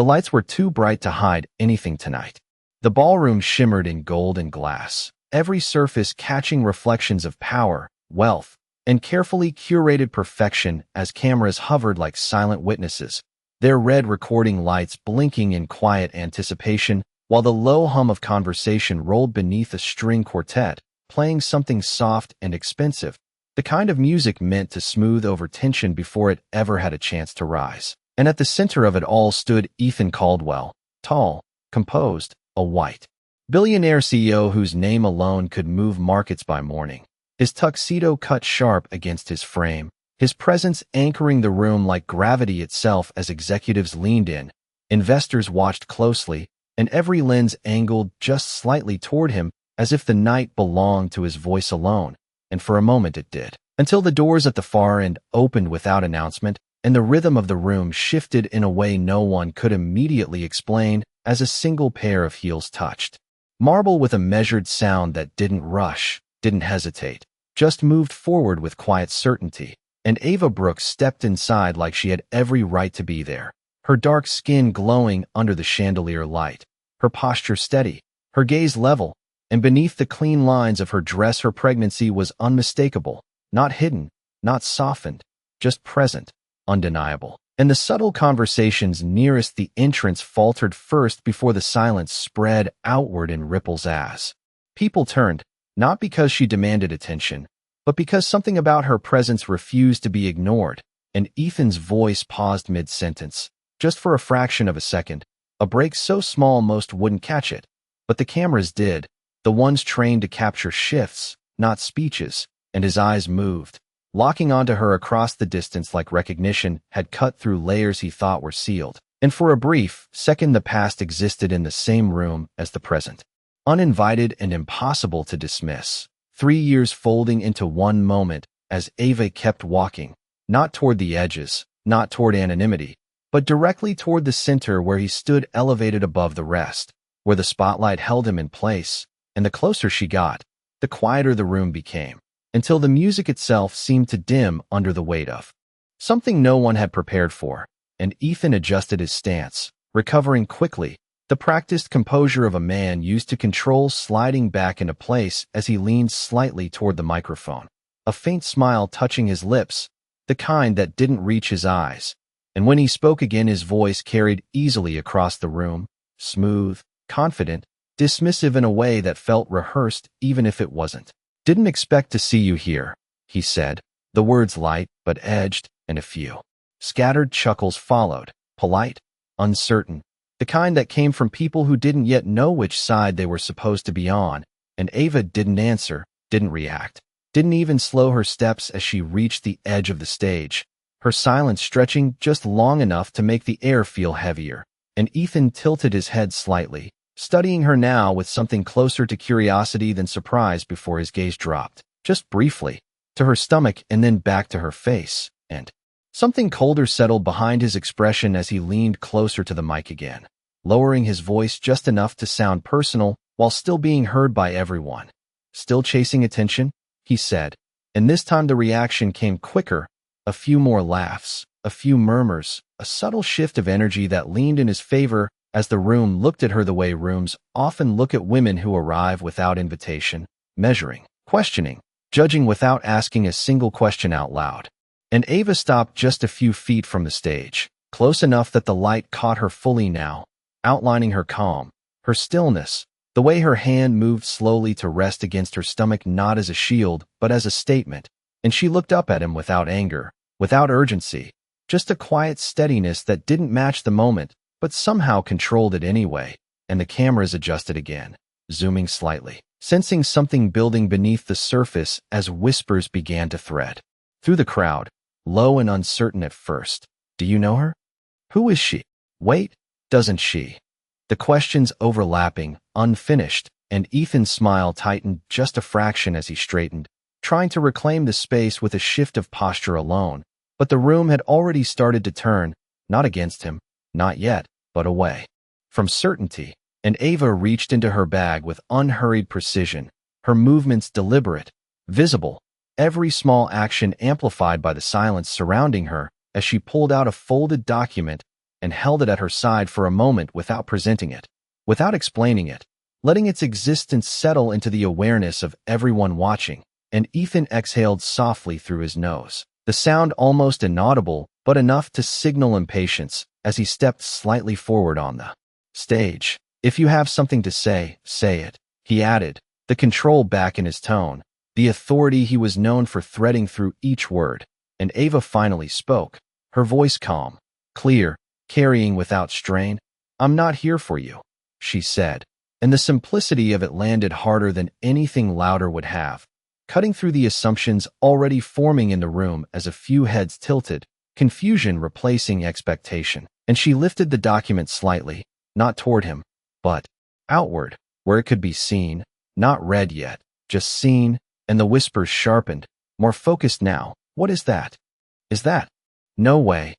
The lights were too bright to hide anything tonight. The ballroom shimmered in gold and glass, every surface catching reflections of power, wealth, and carefully curated perfection as cameras hovered like silent witnesses, their red recording lights blinking in quiet anticipation, while the low hum of conversation rolled beneath a string quartet, playing something soft and expensive, the kind of music meant to smooth over tension before it ever had a chance to rise. And at the center of it all stood Ethan Caldwell, tall, composed, a white billionaire CEO whose name alone could move markets by morning. His tuxedo cut sharp against his frame, his presence anchoring the room like gravity itself as executives leaned in. Investors watched closely, and every lens angled just slightly toward him as if the night belonged to his voice alone, and for a moment it did. Until the doors at the far end opened without announcement, and the rhythm of the room shifted in a way no one could immediately explain as a single pair of heels touched. Marble with a measured sound that didn't rush, didn't hesitate, just moved forward with quiet certainty, and Ava Brooks stepped inside like she had every right to be there, her dark skin glowing under the chandelier light, her posture steady, her gaze level, and beneath the clean lines of her dress her pregnancy was unmistakable, not hidden, not softened, just present, undeniable. And the subtle conversations nearest the entrance faltered first before the silence spread outward in ripples as people turned, not because she demanded attention, but because something about her presence refused to be ignored, and Ethan's voice paused mid-sentence, just for a fraction of a second, a break so small most wouldn't catch it. But the cameras did, the ones trained to capture shifts, not speeches, and his eyes moved, locking onto her across the distance like recognition had cut through layers he thought were sealed. And for a brief second the past existed in the same room as the present, uninvited and impossible to dismiss. 3 years folding into one moment as Ava kept walking, not toward the edges, not toward anonymity, but directly toward the center where he stood elevated above the rest, where the spotlight held him in place, and the closer she got, the quieter the room became, until the music itself seemed to dim under the weight of something no one had prepared for, and Ethan adjusted his stance, recovering quickly, the practiced composure of a man used to control sliding back into place as he leaned slightly toward the microphone, a faint smile touching his lips, the kind that didn't reach his eyes, and when he spoke again his voice carried easily across the room, smooth, confident, dismissive in a way that felt rehearsed even if it wasn't. "Didn't expect to see you here," he said, the words light but edged, and a few scattered chuckles followed, polite, uncertain, the kind that came from people who didn't yet know which side they were supposed to be on, and Ava didn't answer, didn't react, didn't even slow her steps as she reached the edge of the stage, her silence stretching just long enough to make the air feel heavier, and Ethan tilted his head slightly, studying her now with something closer to curiosity than surprise before his gaze dropped, just briefly, to her stomach and then back to her face, and something colder settled behind his expression as he leaned closer to the mic again, lowering his voice just enough to sound personal while still being heard by everyone. "Still chasing attention?" he said, and this time the reaction came quicker, a few more laughs, a few murmurs, a subtle shift of energy that leaned in his favor as the room looked at her the way rooms often look at women who arrive without invitation, measuring, questioning, judging without asking a single question out loud. And Ava stopped just a few feet from the stage, close enough that the light caught her fully now, outlining her calm, her stillness, the way her hand moved slowly to rest against her stomach not as a shield but as a statement, and she looked up at him without anger, without urgency, just a quiet steadiness that didn't match the moment, but somehow controlled it anyway, and the cameras adjusted again, zooming slightly, sensing something building beneath the surface as whispers began to thread through the crowd, low and uncertain at first. "Do you know her? Who is she? Wait, doesn't she?" The questions overlapping, unfinished, and Ethan's smile tightened just a fraction as he straightened, trying to reclaim the space with a shift of posture alone, but the room had already started to turn, not against him, not yet, but away from certainty, and Ava reached into her bag with unhurried precision, her movements deliberate, visible, every small action amplified by the silence surrounding her as she pulled out a folded document, and held it at her side for a moment without presenting it, without explaining it, letting its existence settle into the awareness of everyone watching, and Ethan exhaled softly through his nose. The sound almost inaudible, but enough to signal impatience as he stepped slightly forward on the stage. "If you have something to say, say it," he added, the control back in his tone, the authority he was known for threading through each word. And Ava finally spoke, her voice calm, clear, carrying without strain. "I'm not here for you," she said, and the simplicity of it landed harder than anything louder would have, cutting through the assumptions already forming in the room as a few heads tilted, confusion replacing expectation. And she lifted the document slightly, not toward him, but outward, where it could be seen, not read yet, just seen, and the whispers sharpened, more focused now. "What is that? Is that? No way."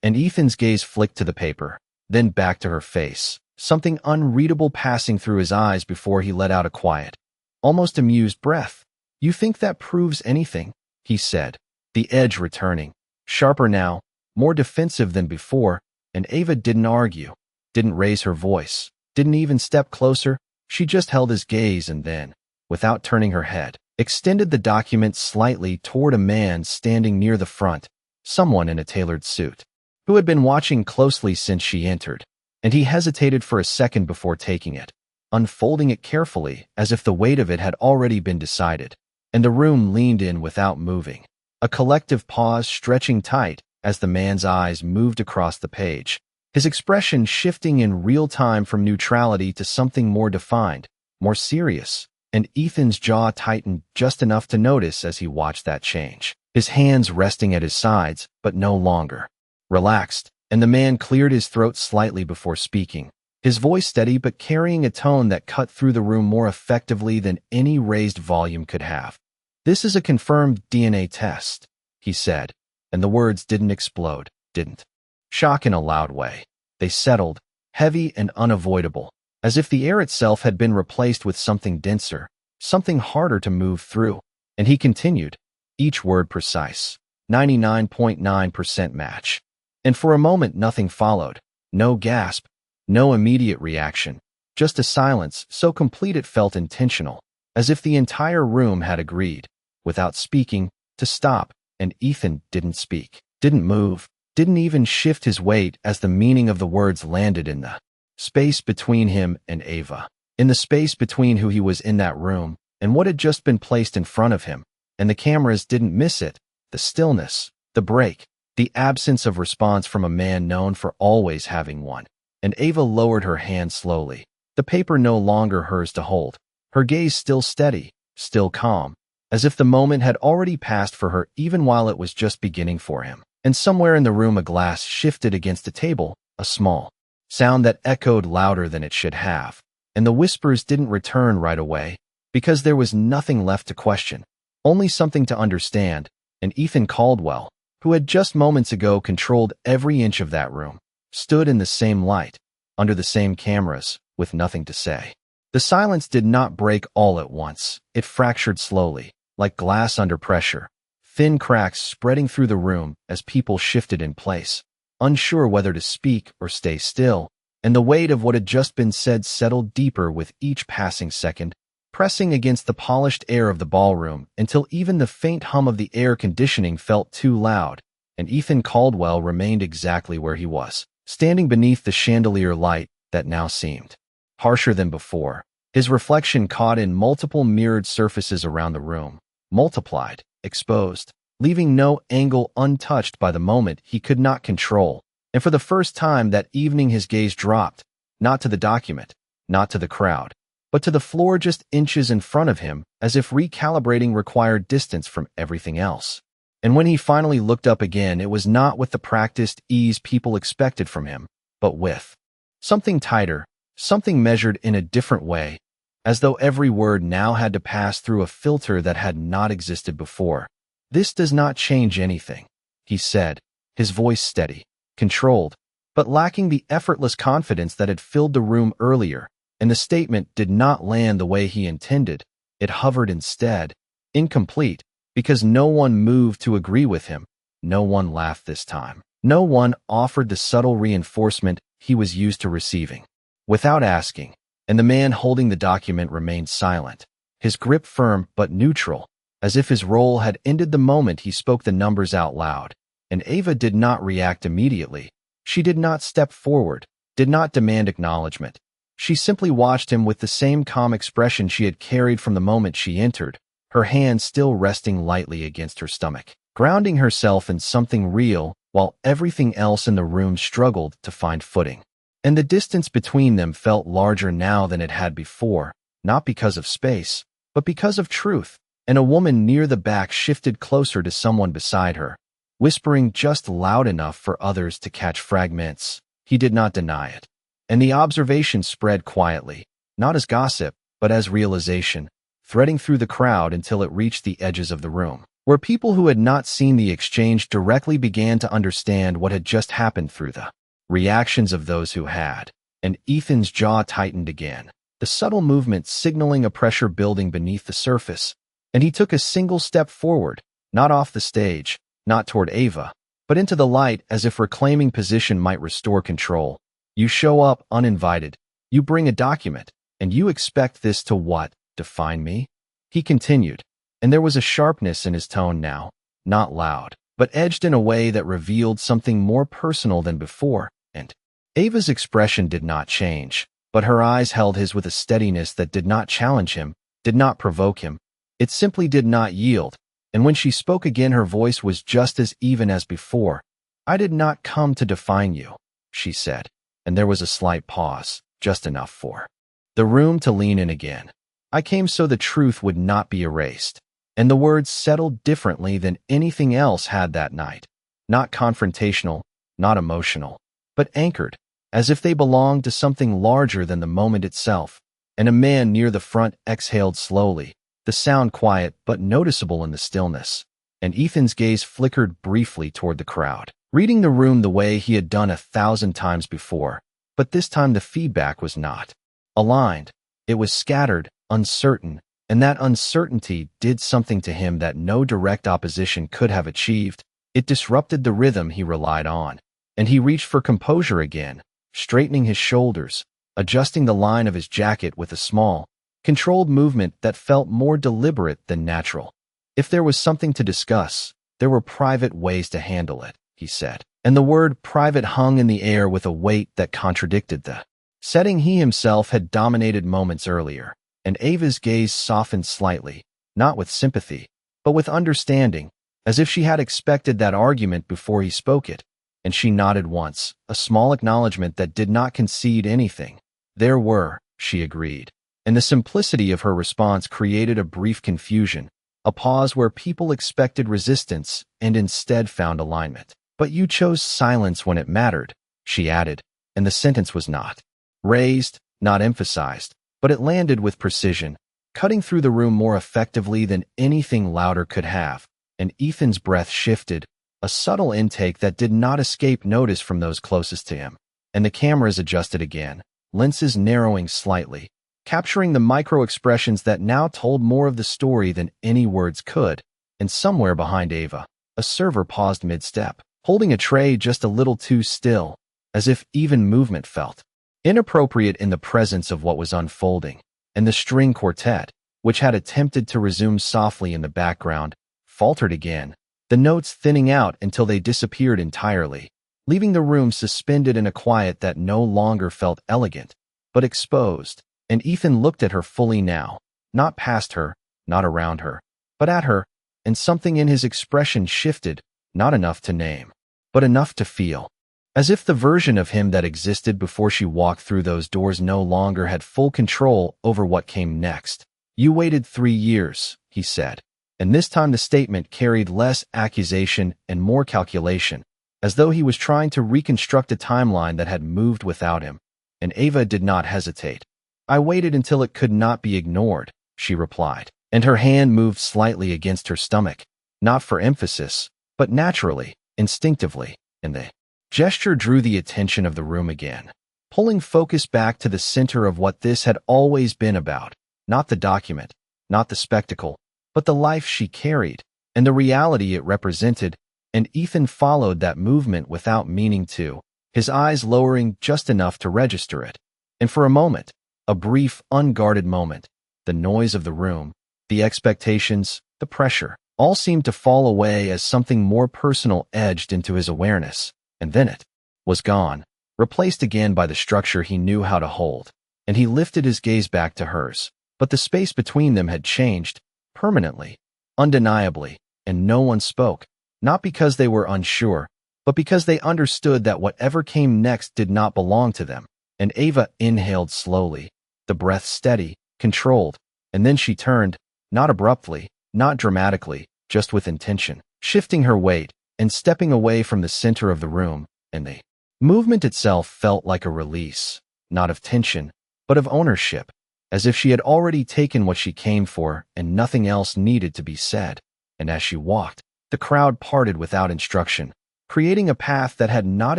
And Ethan's gaze flicked to the paper, then back to her face, something unreadable passing through his eyes before he let out a quiet, almost amused breath. "You think that proves anything?" he said, the edge returning, sharper now, more defensive than before, and Ava didn't argue, didn't raise her voice, didn't even step closer. She just held his gaze and then, without turning her head, extended the document slightly toward a man standing near the front, someone in a tailored suit, who had been watching closely since she entered, and he hesitated for a second before taking it, unfolding it carefully as if the weight of it had already been decided, and the room leaned in without moving, a collective pause stretching tight as the man's eyes moved across the page, his expression shifting in real time from neutrality to something more defined, more serious, and Ethan's jaw tightened just enough to notice as he watched that change, his hands resting at his sides, but no longer relaxed, and the man cleared his throat slightly before speaking, his voice steady but carrying a tone that cut through the room more effectively than any raised volume could have. "This is a confirmed DNA test," he said, and the words didn't explode, didn't shock in a loud way. They settled, heavy and unavoidable, as if the air itself had been replaced with something denser, something harder to move through. And he continued, each word precise, 99.9% match. And for a moment nothing followed, no gasp, no immediate reaction, just a silence so complete it felt intentional, as if the entire room had agreed, without speaking, to stop, and Ethan didn't speak, didn't move, didn't even shift his weight as the meaning of the words landed in the space between him and Ava, in the space between who he was in that room and what had just been placed in front of him, and the cameras didn't miss it, the stillness, the break, the absence of response from a man known for always having one. And Ava lowered her hand slowly, the paper no longer hers to hold, her gaze still steady, still calm, as if the moment had already passed for her even while it was just beginning for him. And somewhere in the room a glass shifted against a table, a small sound that echoed louder than it should have. And the whispers didn't return right away, because there was nothing left to question, only something to understand. And Ethan Caldwell, who had just moments ago controlled every inch of that room, stood in the same light, under the same cameras, with nothing to say. The silence did not break all at once. It fractured slowly, like glass under pressure, thin cracks spreading through the room as people shifted in place, unsure whether to speak or stay still, and the weight of what had just been said settled deeper with each passing second, pressing against the polished air of the ballroom until even the faint hum of the air conditioning felt too loud, and Ethan Caldwell remained exactly where he was, standing beneath the chandelier light that now seemed harsher than before, his reflection caught in multiple mirrored surfaces around the room, multiplied, exposed, leaving no angle untouched by the moment he could not control. And for the first time that evening his gaze dropped, not to the document, not to the crowd, but to the floor just inches in front of him, as if recalibrating required distance from everything else. And when he finally looked up again, it was not with the practiced ease people expected from him, but with something tighter, something measured in a different way, as though every word now had to pass through a filter that had not existed before. "This does not change anything," he said, his voice steady, controlled, but lacking the effortless confidence that had filled the room earlier, and the statement did not land the way he intended. It hovered instead, incomplete, because no one moved to agree with him, no one laughed this time. No one offered the subtle reinforcement he was used to receiving. Without asking, and the man holding the document remained silent, his grip firm but neutral, as if his role had ended the moment he spoke the numbers out loud. And Ava did not react immediately. She did not step forward, did not demand acknowledgement. She simply watched him with the same calm expression she had carried from the moment she entered, her hand still resting lightly against her stomach, grounding herself in something real while everything else in the room struggled to find footing. And the distance between them felt larger now than it had before, not because of space, but because of truth. And a woman near the back shifted closer to someone beside her, whispering just loud enough for others to catch fragments. He did not deny it. And the observation spread quietly, not as gossip, but as realization, threading through the crowd until it reached the edges of the room, where people who had not seen the exchange directly began to understand what had just happened through the reactions of those who had. And Ethan's jaw tightened again, the subtle movement signaling a pressure building beneath the surface. And he took a single step forward, not off the stage, not toward Ava, but into the light as if reclaiming position might restore control. You show up uninvited, you bring a document, and you expect this to what? Define me? He continued, and there was a sharpness in his tone now, not loud, but edged in a way that revealed something more personal than before. And Ava's expression did not change, but her eyes held his with a steadiness that did not challenge him, did not provoke him. It simply did not yield, and when she spoke again her voice was just as even as before. I did not come to define you, she said, and there was a slight pause, just enough for the room to lean in again. I came so the truth would not be erased, and the words settled differently than anything else had that night. Not confrontational, not emotional, but anchored, as if they belonged to something larger than the moment itself. And a man near the front exhaled slowly, the sound quiet but noticeable in the stillness, and Ethan's gaze flickered briefly toward the crowd, reading the room the way he had done 1,000 times before. But this time the feedback was not aligned. It was scattered, uncertain, and that uncertainty did something to him that no direct opposition could have achieved. It disrupted the rhythm he relied on, and he reached for composure again, straightening his shoulders, adjusting the line of his jacket with a small, controlled movement that felt more deliberate than natural. If there was something to discuss, there were private ways to handle it, he said, and the word private hung in the air with a weight that contradicted the setting he himself had dominated moments earlier. And Ava's gaze softened slightly, not with sympathy, but with understanding, as if she had expected that argument before he spoke it. And she nodded once, a small acknowledgement that did not concede anything. There were, she agreed. And the simplicity of her response created a brief confusion, a pause where people expected resistance and instead found alignment. But you chose silence when it mattered, she added, and the sentence was not raised, not emphasized, but it landed with precision, cutting through the room more effectively than anything louder could have. And Ethan's breath shifted, a subtle intake that did not escape notice from those closest to him. And the cameras adjusted again, lenses narrowing slightly, capturing the micro-expressions that now told more of the story than any words could. And somewhere behind Ava, a server paused mid-step, holding a tray just a little too still, as if even movement felt inappropriate in the presence of what was unfolding. And the string quartet, which had attempted to resume softly in the background, faltered again, the notes thinning out until they disappeared entirely, leaving the room suspended in a quiet that no longer felt elegant, but exposed. And Ethan looked at her fully now, not past her, not around her, but at her, and something in his expression shifted, not enough to name, but enough to feel. As if the version of him that existed before she walked through those doors no longer had full control over what came next. You waited 3 years, he said, and this time the statement carried less accusation and more calculation, as though he was trying to reconstruct a timeline that had moved without him. And Ava did not hesitate. I waited until it could not be ignored, she replied, and her hand moved slightly against her stomach, not for emphasis, but naturally, instinctively, and the gesture drew the attention of the room again, pulling focus back to the center of what this had always been about, not the document, not the spectacle, but the life she carried, and the reality it represented. and Ethan followed that movement without meaning to, his eyes lowering just enough to register it. And for a moment, a brief, unguarded moment, the noise of the room, the expectations, the pressure, all seemed to fall away as something more personal edged into his awareness, and then it was gone, replaced again by the structure he knew how to hold, and he lifted his gaze back to hers. But the space between them had changed, permanently, undeniably, and no one spoke, not because they were unsure, but because they understood that whatever came next did not belong to them. And Ava inhaled slowly, the breath steady, controlled, and then she turned, not abruptly, not dramatically, just with intention, shifting her weight and stepping away from the center of the room, and the movement itself felt like a release, not of tension, but of ownership, as if she had already taken what she came for and nothing else needed to be said. And as she walked, the crowd parted without instruction, creating a path that had not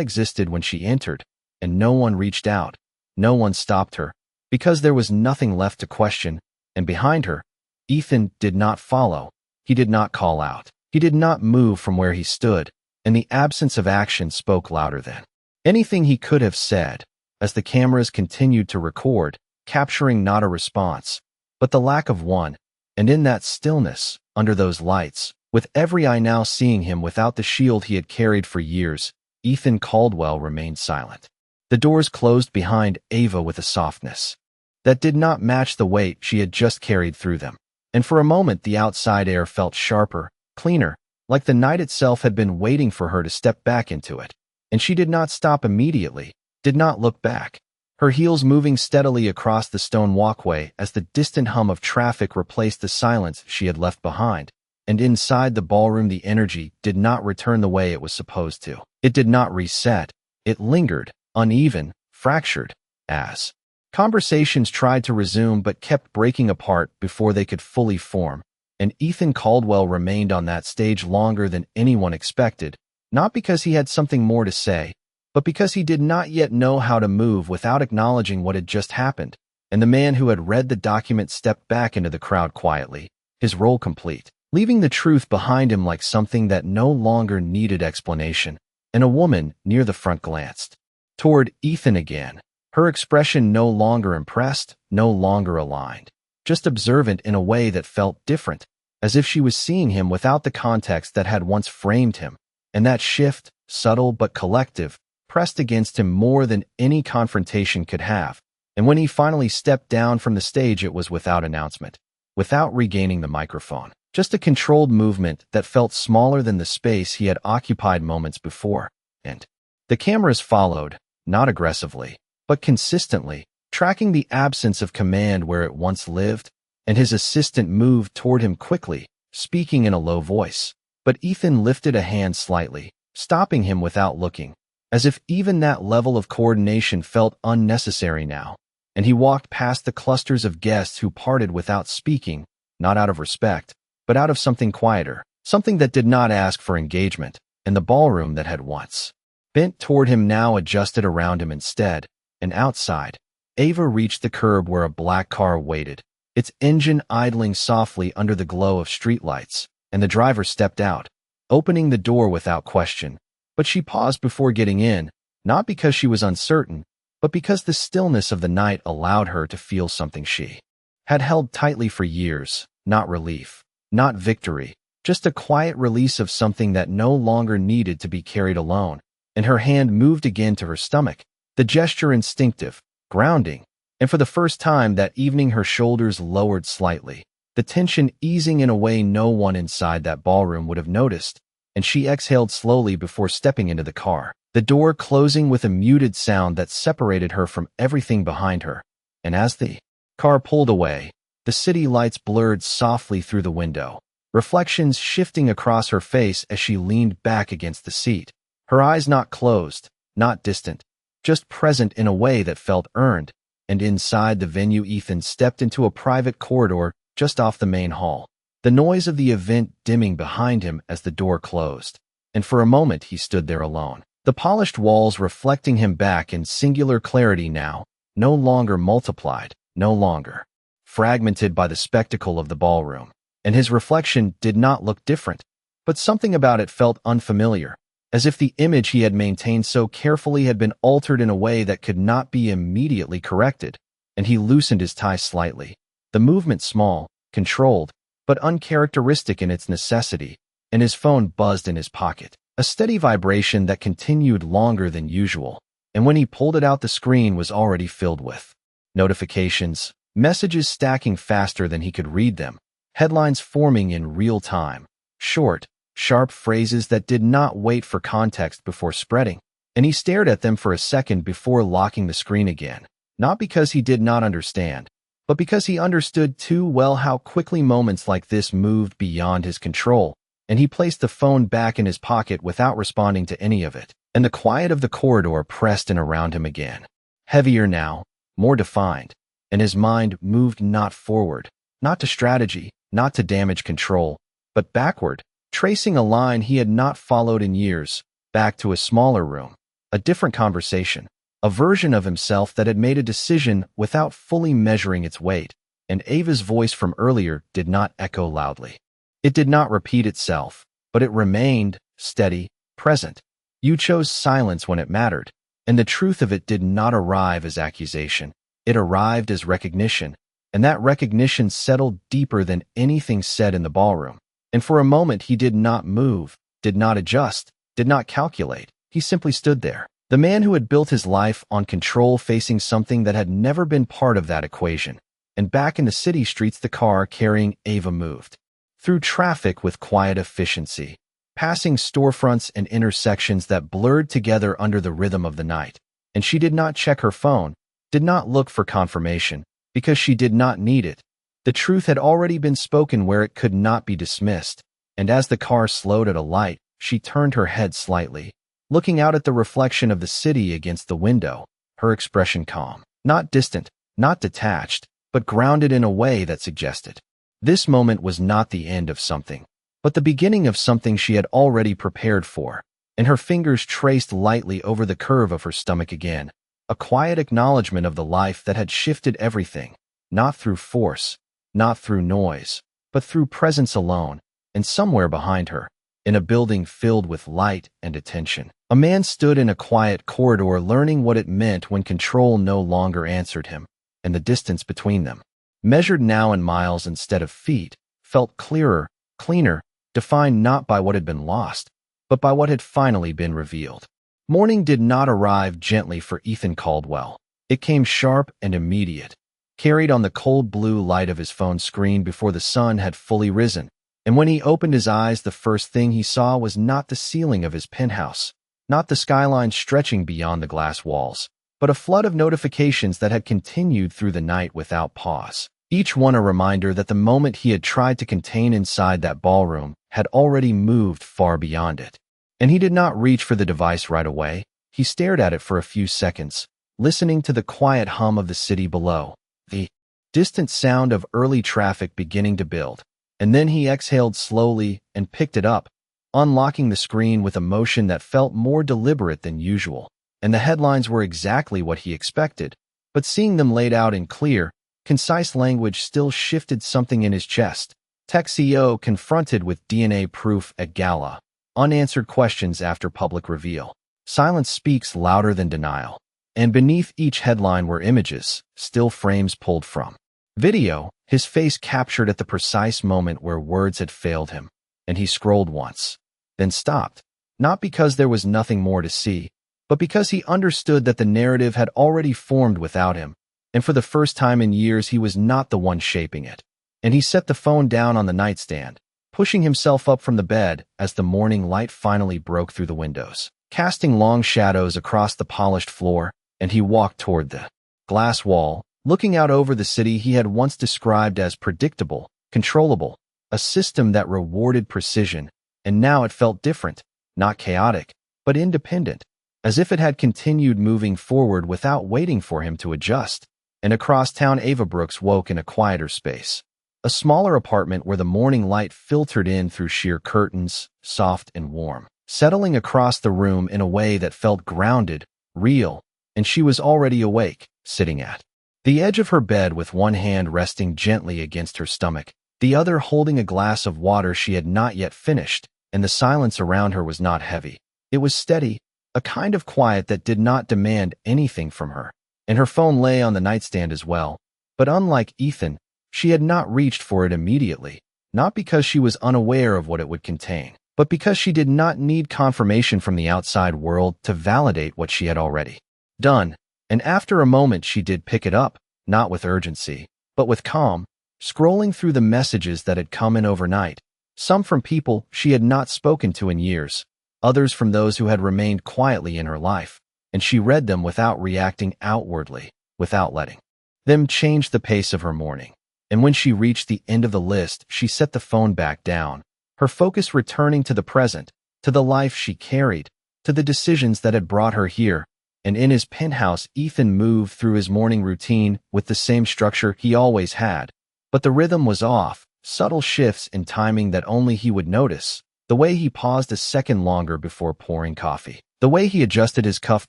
existed when she entered, and no one reached out, no one stopped her, because there was nothing left to question, and behind her, Ethan did not follow, he did not call out, he did not move from where he stood, and the absence of action spoke louder than anything he could have said, as the cameras continued to record, capturing not a response, but the lack of one. And in that stillness, under those lights, with every eye now seeing him without the shield he had carried for years, Ethan Caldwell remained silent. The doors closed behind Ava with a softness that did not match the weight she had just carried through them. And for a moment the outside air felt sharper, cleaner, like the night itself had been waiting for her to step back into it. And she did not stop immediately, did not look back, her heels moving steadily across the stone walkway as the distant hum of traffic replaced the silence she had left behind. And inside the ballroom the energy did not return the way it was supposed to. It did not reset. It lingered, uneven, fractured, as conversations tried to resume but kept breaking apart before they could fully form. And Ethan Caldwell remained on that stage longer than anyone expected, not because he had something more to say, but because he did not yet know how to move without acknowledging what had just happened. And the man who had read the document stepped back into the crowd quietly, his role complete, leaving the truth behind him like something that no longer needed explanation. And a woman near the front glanced toward Ethan again, her expression no longer impressed, no longer aligned, just observant in a way that felt different, as if she was seeing him without the context that had once framed him. And that shift, subtle but collective, pressed against him more than any confrontation could have. And when he finally stepped down from the stage, it was without announcement, without regaining the microphone, just a controlled movement that felt smaller than the space he had occupied moments before. And the cameras followed, not aggressively, but consistently, tracking the absence of command where it once lived. And his assistant moved toward him quickly, speaking in a low voice. But Ethan lifted a hand slightly, stopping him without looking, as if even that level of coordination felt unnecessary now. And he walked past the clusters of guests who parted without speaking, not out of respect, but out of something quieter, something that did not ask for engagement. And the ballroom that had once bent toward him now adjusted around him instead. And outside, Ava reached the curb where a black car waited, its engine idling softly under the glow of streetlights, and the driver stepped out, opening the door without question. But she paused before getting in, not because she was uncertain, but because the stillness of the night allowed her to feel something she had held tightly for years, not relief, not victory, just a quiet release of something that no longer needed to be carried alone. And her hand moved again to her stomach, the gesture instinctive, grounding, and for the first time that evening her shoulders lowered slightly, the tension easing in a way no one inside that ballroom would have noticed. And she exhaled slowly before stepping into the car, the door closing with a muted sound that separated her from everything behind her. And as the car pulled away, the city lights blurred softly through the window, reflections shifting across her face as she leaned back against the seat, her eyes not closed, not distant, just present in a way that felt earned. And inside the venue Ethan stepped into a private corridor just off the main hall, the noise of the event dimming behind him as the door closed. And for a moment he stood there alone, the polished walls reflecting him back in singular clarity now, no longer multiplied, no longer fragmented by the spectacle of the ballroom. And his reflection did not look different, but something about it felt unfamiliar, as if the image he had maintained so carefully had been altered in a way that could not be immediately corrected, and he loosened his tie slightly. The movement small, controlled, but uncharacteristic in its necessity, and his phone buzzed in his pocket. A steady vibration that continued longer than usual, and when he pulled it out the screen was already filled with notifications, messages stacking faster than he could read them, headlines forming in real time, short, sharp phrases that did not wait for context before spreading, and he stared at them for a second before locking the screen again, not because he did not understand, but because he understood too well how quickly moments like this moved beyond his control, and he placed the phone back in his pocket without responding to any of it, and the quiet of the corridor pressed in around him again, heavier now, more defined, and his mind moved not forward, not to strategy, not to damage control, but backward, tracing a line he had not followed in years, back to a smaller room, a different conversation, a version of himself that had made a decision without fully measuring its weight, and Ava's voice from earlier did not echo loudly. It did not repeat itself, but it remained steady, present. You chose silence when it mattered, and the truth of it did not arrive as accusation. It arrived as recognition, and that recognition settled deeper than anything said in the ballroom. And for a moment he did not move, did not adjust, did not calculate. He simply stood there. The man who had built his life on control facing something that had never been part of that equation. And back in the city streets the car carrying Ava moved. Through traffic with quiet efficiency, passing storefronts and intersections that blurred together under the rhythm of the night. And she did not check her phone, did not look for confirmation, because she did not need it. The truth had already been spoken where it could not be dismissed, and as the car slowed at a light, she turned her head slightly, looking out at the reflection of the city against the window, her expression calm, not distant, not detached, but grounded in a way that suggested this moment was not the end of something, but the beginning of something she had already prepared for, and her fingers traced lightly over the curve of her stomach again, a quiet acknowledgement of the life that had shifted everything, not through force, not through noise, but through presence alone, and somewhere behind her, in a building filled with light and attention. A man stood in a quiet corridor learning what it meant when control no longer answered him, and the distance between them, measured now in miles instead of feet, felt clearer, cleaner, defined not by what had been lost, but by what had finally been revealed. Morning did not arrive gently for Ethan Caldwell. It came sharp and immediate, carried on the cold blue light of his phone screen before the sun had fully risen, and when he opened his eyes the first thing he saw was not the ceiling of his penthouse, not the skyline stretching beyond the glass walls, but a flood of notifications that had continued through the night without pause, each one a reminder that the moment he had tried to contain inside that ballroom had already moved far beyond it. And he did not reach for the device right away. He stared at it for a few seconds, listening to the quiet hum of the city below, the distant sound of early traffic beginning to build, and then he exhaled slowly and picked it up, unlocking the screen with a motion that felt more deliberate than usual. And the headlines were exactly what he expected, but seeing them laid out in clear, concise language still shifted something in his chest. Tech CEO confronted with DNA proof at gala. Unanswered questions after public reveal. Silence speaks louder than denial. And beneath each headline were images, still frames pulled from video, his face captured at the precise moment where words had failed him. And he scrolled once, then stopped, not because there was nothing more to see, but because he understood that the narrative had already formed without him, and for the first time in years he was not the one shaping it. And he set the phone down on the nightstand, pushing himself up from the bed as the morning light finally broke through the windows, casting long shadows across the polished floor, and he walked toward the glass wall, looking out over the city he had once described as predictable, controllable, a system that rewarded precision, and now it felt different, not chaotic, but independent, as if it had continued moving forward without waiting for him to adjust. And across town Ava Brooks woke in a quieter space, a smaller apartment where the morning light filtered in through sheer curtains, soft and warm, settling across the room in a way that felt grounded, real, and she was already awake, sitting at the edge of her bed with one hand resting gently against her stomach, the other holding a glass of water she had not yet finished, and the silence around her was not heavy. It was steady, a kind of quiet that did not demand anything from her. And her phone lay on the nightstand as well. But unlike Ethan, she had not reached for it immediately, not because she was unaware of what it would contain, but because she did not need confirmation from the outside world to validate what she had already done. And after a moment she did pick it up, not with urgency, but with calm, scrolling through the messages that had come in overnight, some from people she had not spoken to in years, others from those who had remained quietly in her life, and she read them without reacting outwardly, without letting them change the pace of her morning. And when she reached the end of the list, she set the phone back down, her focus returning to the present, to the life she carried, to the decisions that had brought her here. And in his penthouse, Ethan moved through his morning routine with the same structure he always had. But the rhythm was off, subtle shifts in timing that only he would notice. The way he paused a second longer before pouring coffee. The way he adjusted his cuff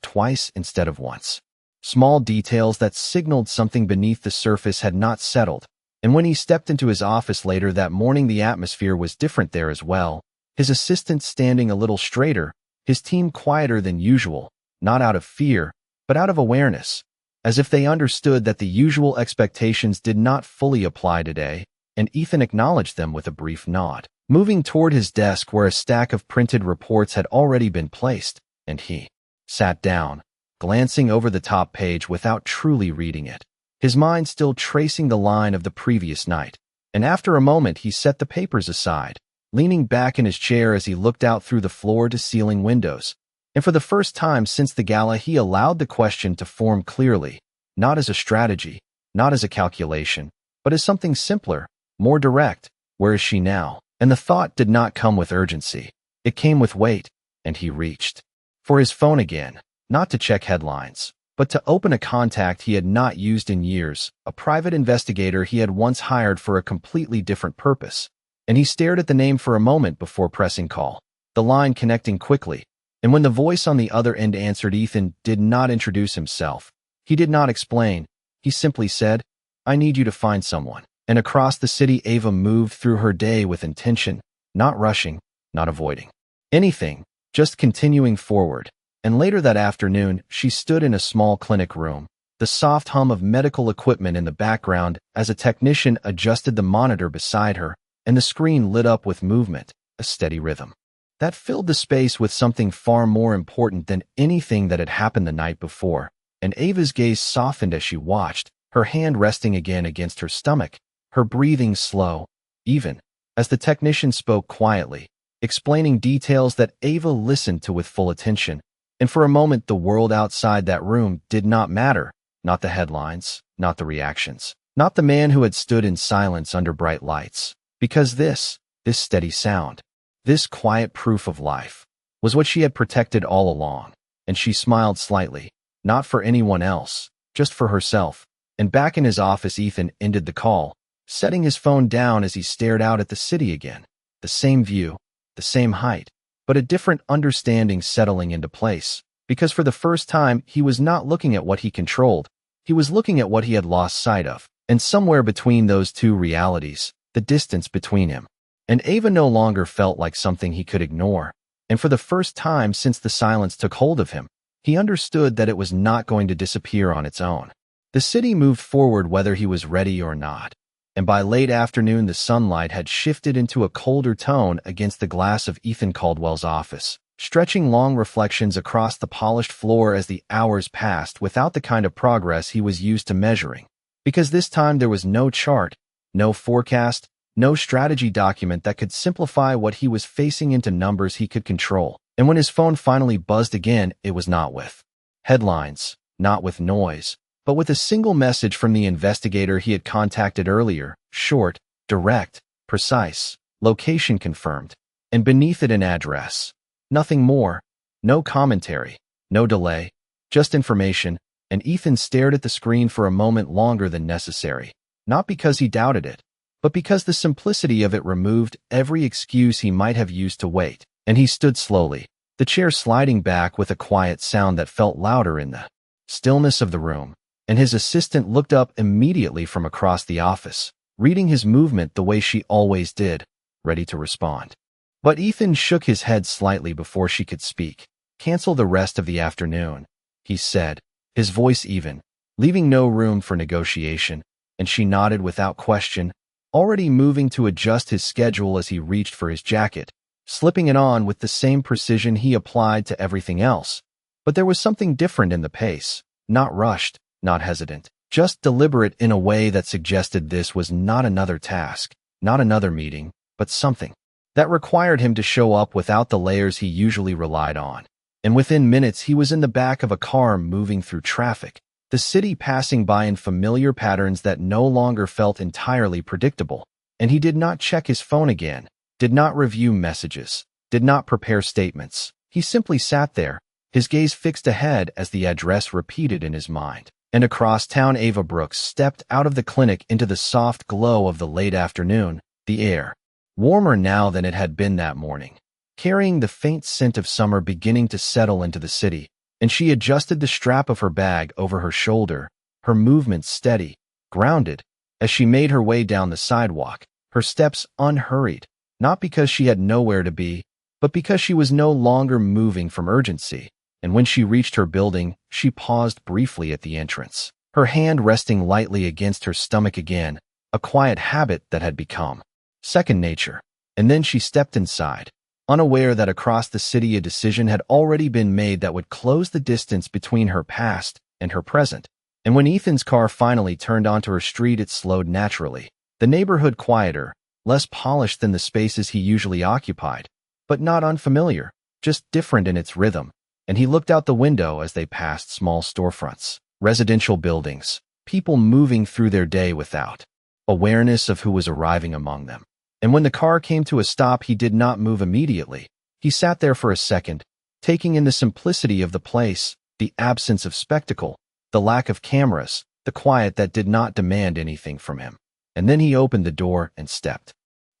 twice instead of once. Small details that signaled something beneath the surface had not settled. And when he stepped into his office later that morning, the atmosphere was different there as well. His assistant standing a little straighter, his team quieter than usual, not out of fear, but out of awareness, as if they understood that the usual expectations did not fully apply today, and Ethan acknowledged them with a brief nod, moving toward his desk where a stack of printed reports had already been placed, and he sat down, glancing over the top page without truly reading it, his mind still tracing the line of the previous night. And after a moment he set the papers aside, leaning back in his chair as he looked out through the floor-to-ceiling windows. And for the first time since the gala, he allowed the question to form clearly, not as a strategy, not as a calculation, but as something simpler, more direct. Where is she now? And the thought did not come with urgency. It came with weight, and he reached for his phone again, not to check headlines, but to open a contact he had not used in years, a private investigator he had once hired for a completely different purpose. And he stared at the name for a moment before pressing call, the line connecting quickly. And when the voice on the other end answered, Ethan did not introduce himself. He did not explain. He simply said, "I need you to find someone." And across the city, Ava moved through her day with intention, not rushing, not avoiding anything, just continuing forward. And later that afternoon, she stood in a small clinic room, the soft hum of medical equipment in the background as a technician adjusted the monitor beside her, and the screen lit up with movement, a steady rhythm that filled the space with something far more important than anything that had happened the night before. And Ava's gaze softened as she watched, her hand resting again against her stomach, her breathing slow, even, as the technician spoke quietly, explaining details that Ava listened to with full attention. And for a moment the world outside that room did not matter, not the headlines, not the reactions, not the man who had stood in silence under bright lights, because this steady sound, this quiet proof of life, was what she had protected all along. And she smiled slightly, not for anyone else, just for herself. And back in his office, Ethan ended the call, setting his phone down as he stared out at the city again. The same view, the same height, but a different understanding settling into place, because for the first time he was not looking at what he controlled, he was looking at what he had lost sight of. And somewhere between those two realities, the distance between him and Ava no longer felt like something he could ignore. And for the first time since the silence took hold of him, he understood that it was not going to disappear on its own. The city moved forward whether he was ready or not. And by late afternoon the sunlight had shifted into a colder tone against the glass of Ethan Caldwell's office, stretching long reflections across the polished floor as the hours passed without the kind of progress he was used to measuring. Because this time there was no chart, no forecast, no strategy document that could simplify what he was facing into numbers he could control. And when his phone finally buzzed again, it was not with headlines, not with noise, but with a single message from the investigator he had contacted earlier, short, direct, precise, location confirmed, and beneath it an address. Nothing more, no commentary, no delay, just information. And Ethan stared at the screen for a moment longer than necessary, not because he doubted it, but because the simplicity of it removed every excuse he might have used to wait. And he stood slowly, the chair sliding back with a quiet sound that felt louder in the stillness of the room. And his assistant looked up immediately from across the office, reading his movement the way she always did, ready to respond. But Ethan shook his head slightly before she could speak. "Cancel the rest of the afternoon," he said, his voice even, leaving no room for negotiation, and she nodded without question, already moving to adjust his schedule as he reached for his jacket, slipping it on with the same precision he applied to everything else. But there was something different in the pace, not rushed, not hesitant, just deliberate in a way that suggested this was not another task, not another meeting, but something that required him to show up without the layers he usually relied on. And within minutes he was in the back of a car moving through traffic, the city passing by in familiar patterns that no longer felt entirely predictable. And he did not check his phone again, did not review messages, did not prepare statements. He simply sat there, his gaze fixed ahead as the address repeated in his mind. And across town Ava Brooks stepped out of the clinic into the soft glow of the late afternoon, the air warmer now than it had been that morning, carrying the faint scent of summer beginning to settle into the city, and she adjusted the strap of her bag over her shoulder, her movements steady, grounded, as she made her way down the sidewalk, her steps unhurried, not because she had nowhere to be, but because she was no longer moving from urgency. And when she reached her building, she paused briefly at the entrance, her hand resting lightly against her stomach again, a quiet habit that had become second nature. And then she stepped inside, unaware that across the city a decision had already been made that would close the distance between her past and her present. And when Ethan's car finally turned onto her street, it slowed naturally, the neighborhood quieter, less polished than the spaces he usually occupied, but not unfamiliar, just different in its rhythm. And he looked out the window as they passed small storefronts, residential buildings, people moving through their day without awareness of who was arriving among them. And when the car came to a stop, he did not move immediately. He sat there for a second, taking in the simplicity of the place, the absence of spectacle, the lack of cameras, the quiet that did not demand anything from him. And then he opened the door and stepped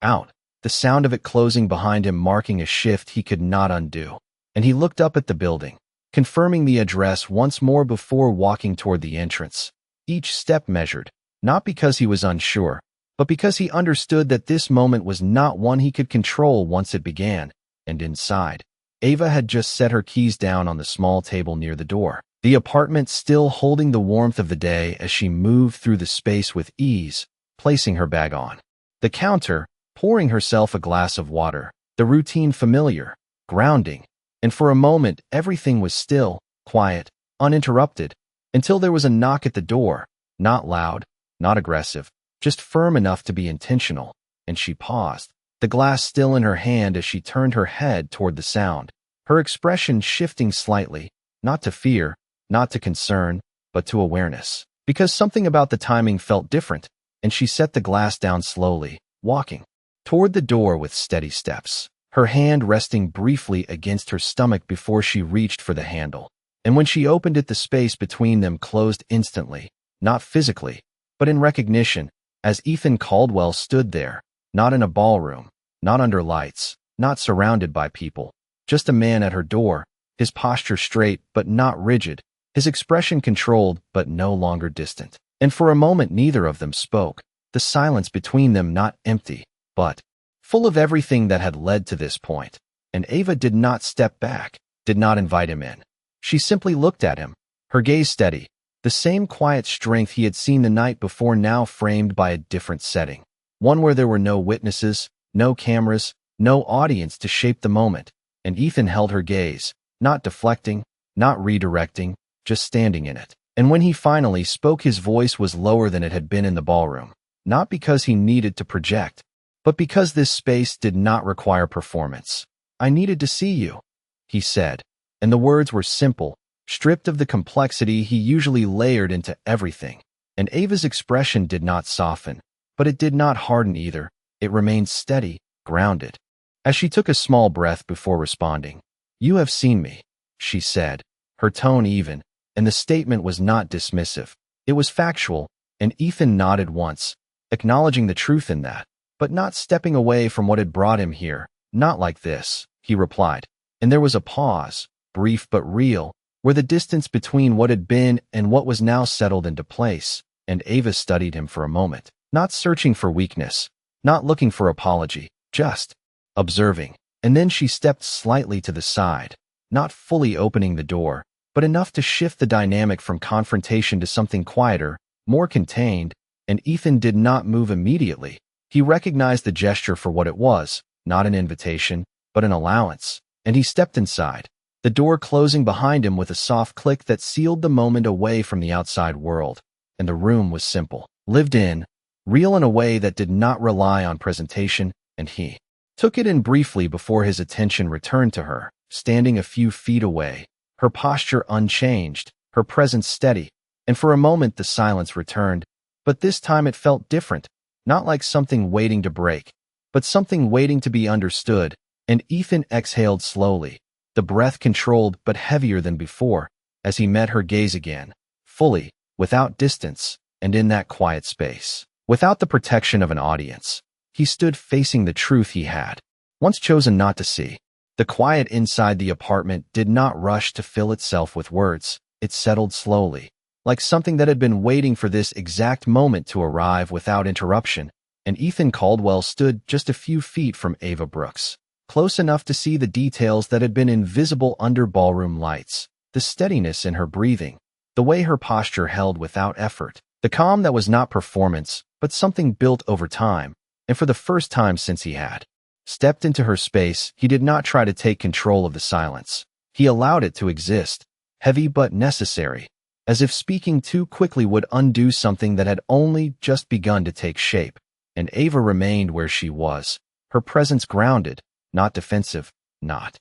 out, the sound of it closing behind him marking a shift he could not undo. And he looked up at the building, confirming the address once more before walking toward the entrance, each step measured, not because he was unsure, but because he understood that this moment was not one he could control once it began. And inside, Ava had just set her keys down on the small table near the door, the apartment still holding the warmth of the day as she moved through the space with ease, placing her bag on the counter, pouring herself a glass of water, the routine familiar, grounding. And for a moment, everything was still, quiet, uninterrupted, until there was a knock at the door, not loud, not aggressive, just firm enough to be intentional, and she paused, the glass still in her hand as she turned her head toward the sound, her expression shifting slightly, not to fear, not to concern, but to awareness, because something about the timing felt different, and she set the glass down slowly, walking toward the door with steady steps, her hand resting briefly against her stomach before she reached for the handle. And when she opened it, the space between them closed instantly, not physically, but in recognition, as Ethan Caldwell stood there, not in a ballroom, not under lights, not surrounded by people, just a man at her door, his posture straight but not rigid, his expression controlled but no longer distant. And for a moment neither of them spoke, the silence between them not empty, but full of everything that had led to this point. And Ava did not step back, did not invite him in. She simply looked at him, her gaze steady, the same quiet strength he had seen the night before, now framed by a different setting, one where there were no witnesses, no cameras, no audience to shape the moment. And Ethan held her gaze, not deflecting, not redirecting, just standing in it. And when he finally spoke, his voice was lower than it had been in the ballroom, not because he needed to project, but because this space did not require performance. "I needed to see you," he said, and the words were simple, stripped of the complexity he usually layered into everything. And Ava's expression did not soften, but it did not harden either. It remained steady, grounded. As she took a small breath before responding, "You have seen me," she said, her tone even, and the statement was not dismissive. It was factual, and Ethan nodded once, acknowledging the truth in that, but not stepping away from what had brought him here. "Not like this," he replied. And there was a pause, brief but real, where the distance between what had been and what was now settled into place, and Ava studied him for a moment, not searching for weakness, not looking for apology, just observing. and then she stepped slightly to the side, not fully opening the door, but enough to shift the dynamic from confrontation to something quieter, more contained, and Ethan did not move immediately. He recognized the gesture for what it was, not an invitation, but an allowance, and he stepped inside, the door closing behind him with a soft click that sealed the moment away from the outside world. And the room was simple, lived in, real in a way that did not rely on presentation, and he took it in briefly before his attention returned to her, standing a few feet away, her posture unchanged, her presence steady, and for a moment the silence returned, but this time it felt different, not like something waiting to break, but something waiting to be understood, and Ethan exhaled slowly, the breath controlled but heavier than before, as he met her gaze again, fully, without distance, and in that quiet space, without the protection of an audience. He stood facing the truth he had once chosen not to see. The quiet inside the apartment did not rush to fill itself with words. It settled slowly, like something that had been waiting for this exact moment to arrive without interruption, and Ethan Caldwell stood just a few feet from Ava Brooks, close enough to see the details that had been invisible under ballroom lights, the steadiness in her breathing, the way her posture held without effort, the calm that was not performance, but something built over time. And for the first time since he had stepped into her space, he did not try to take control of the silence. He allowed it to exist, heavy but necessary, as if speaking too quickly would undo something that had only just begun to take shape. And Ava remained where she was, her presence grounded, not defensive, not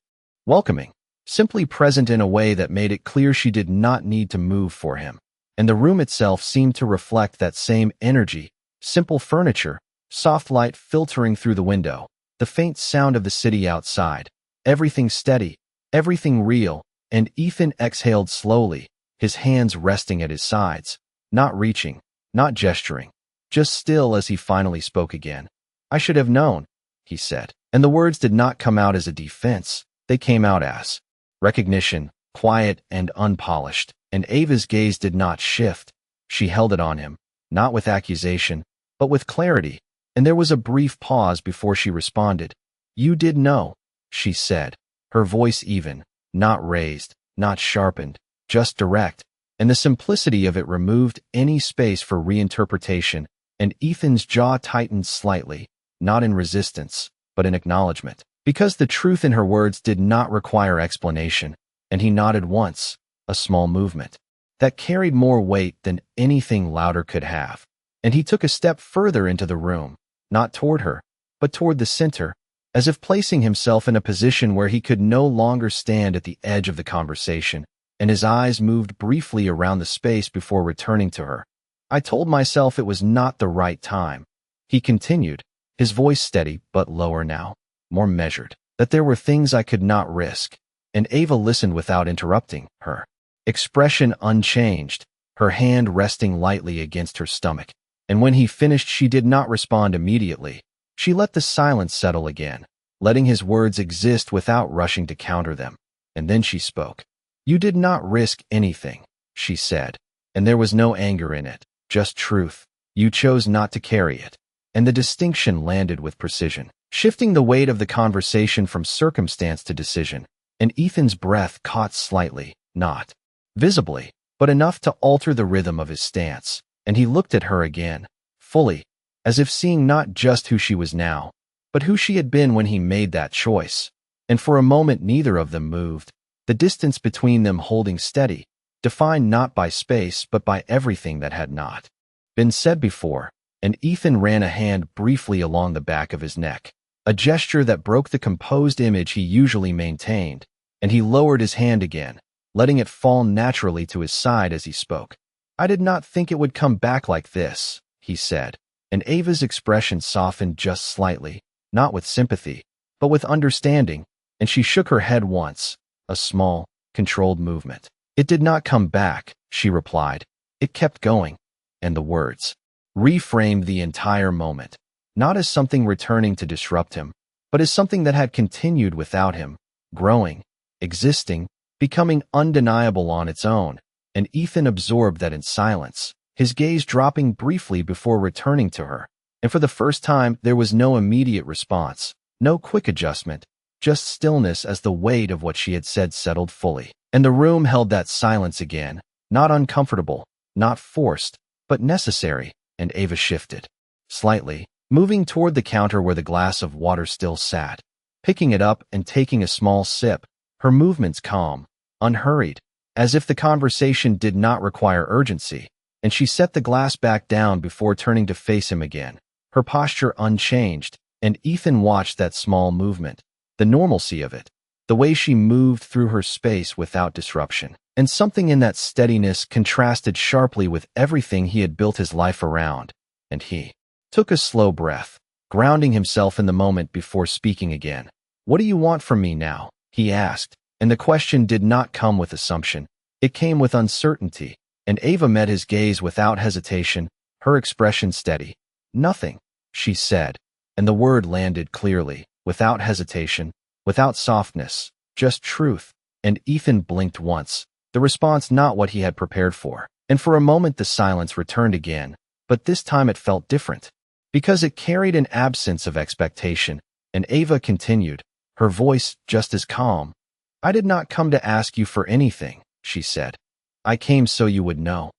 welcoming, simply present in a way that made it clear she did not need to move for him. And the room itself seemed to reflect that same energy, simple furniture, soft light filtering through the window, the faint sound of the city outside, everything steady, everything real, and Ethan exhaled slowly, his hands resting at his sides, not reaching, not gesturing, just still as he finally spoke again. "I should have known," he said, and the words did not come out as a defense, they came out as recognition, quiet and unpolished, and Ava's gaze did not shift. She held it on him, not with accusation, but with clarity. And there was a brief pause before she responded. "You did know," she said, her voice even, not raised, not sharpened, just direct, and the simplicity of it removed any space for reinterpretation, and Ethan's jaw tightened slightly, not in resistance, but in acknowledgement, because the truth in her words did not require explanation, and he nodded once, a small movement that carried more weight than anything louder could have, and he took a step further into the room, not toward her, but toward the center, as if placing himself in a position where he could no longer stand at the edge of the conversation, and his eyes moved briefly around the space before returning to her. "I told myself it was not the right time," he continued, his voice steady but lower now, more measured, "that there were things I could not risk." And Ava listened without interrupting, her expression unchanged, her hand resting lightly against her stomach. And when he finished, she did not respond immediately. She let the silence settle again, letting his words exist without rushing to counter them. And then she spoke. "You did not risk anything," she said, and there was no anger in it, just truth. "You chose not to carry it." And the distinction landed with precision, shifting the weight of the conversation from circumstance to decision. And Ethan's breath caught slightly, not visibly, but enough to alter the rhythm of his stance. And he looked at her again, fully, as if seeing not just who she was now, but who she had been when he made that choice. And for a moment neither of them moved, the distance between them holding steady, defined not by space but by everything that had not been said before. And Ethan ran a hand briefly along the back of his neck, a gesture that broke the composed image he usually maintained, and he lowered his hand again, letting it fall naturally to his side as he spoke. "I did not think it would come back like this," he said, and Ava's expression softened just slightly, not with sympathy, but with understanding, and she shook her head once, a small, controlled movement. "It did not come back," she replied. "It kept going," and the words reframed the entire moment, not as something returning to disrupt him, but as something that had continued without him, growing, existing, becoming undeniable on its own. And Ethan absorbed that in silence, his gaze dropping briefly before returning to her. And for the first time, there was no immediate response, no quick adjustment, just stillness as the weight of what she had said settled fully. And the room held that silence again, not uncomfortable, not forced, but necessary, and Ava shifted. Slightly, moving toward the counter where the glass of water still sat. Picking it up and taking a small sip, her movements calm, unhurried, as if the conversation did not require urgency, and she set the glass back down before turning to face him again, her posture unchanged, and Ethan watched that small movement, the normalcy of it, the way she moved through her space without disruption. And something in that steadiness contrasted sharply with everything he had built his life around, and he took a slow breath, grounding himself in the moment before speaking again. "What do you want from me now?" he asked, and the question did not come with assumption. It came with uncertainty, and Ava met his gaze without hesitation, her expression steady. "Nothing," she said, and the word landed clearly, without hesitation, without softness, just truth, and Ethan blinked once, the response not what he had prepared for. And for a moment the silence returned again, but this time it felt different, because it carried an absence of expectation, and Ava continued, her voice just as calm. "I did not come to ask you for anything," she said. "I came so you would know."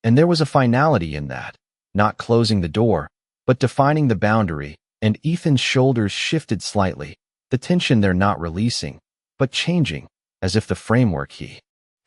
And there was a finality in that, not closing the door, but defining the boundary, and Ethan's shoulders shifted slightly, the tension there not releasing, but changing, as if the framework he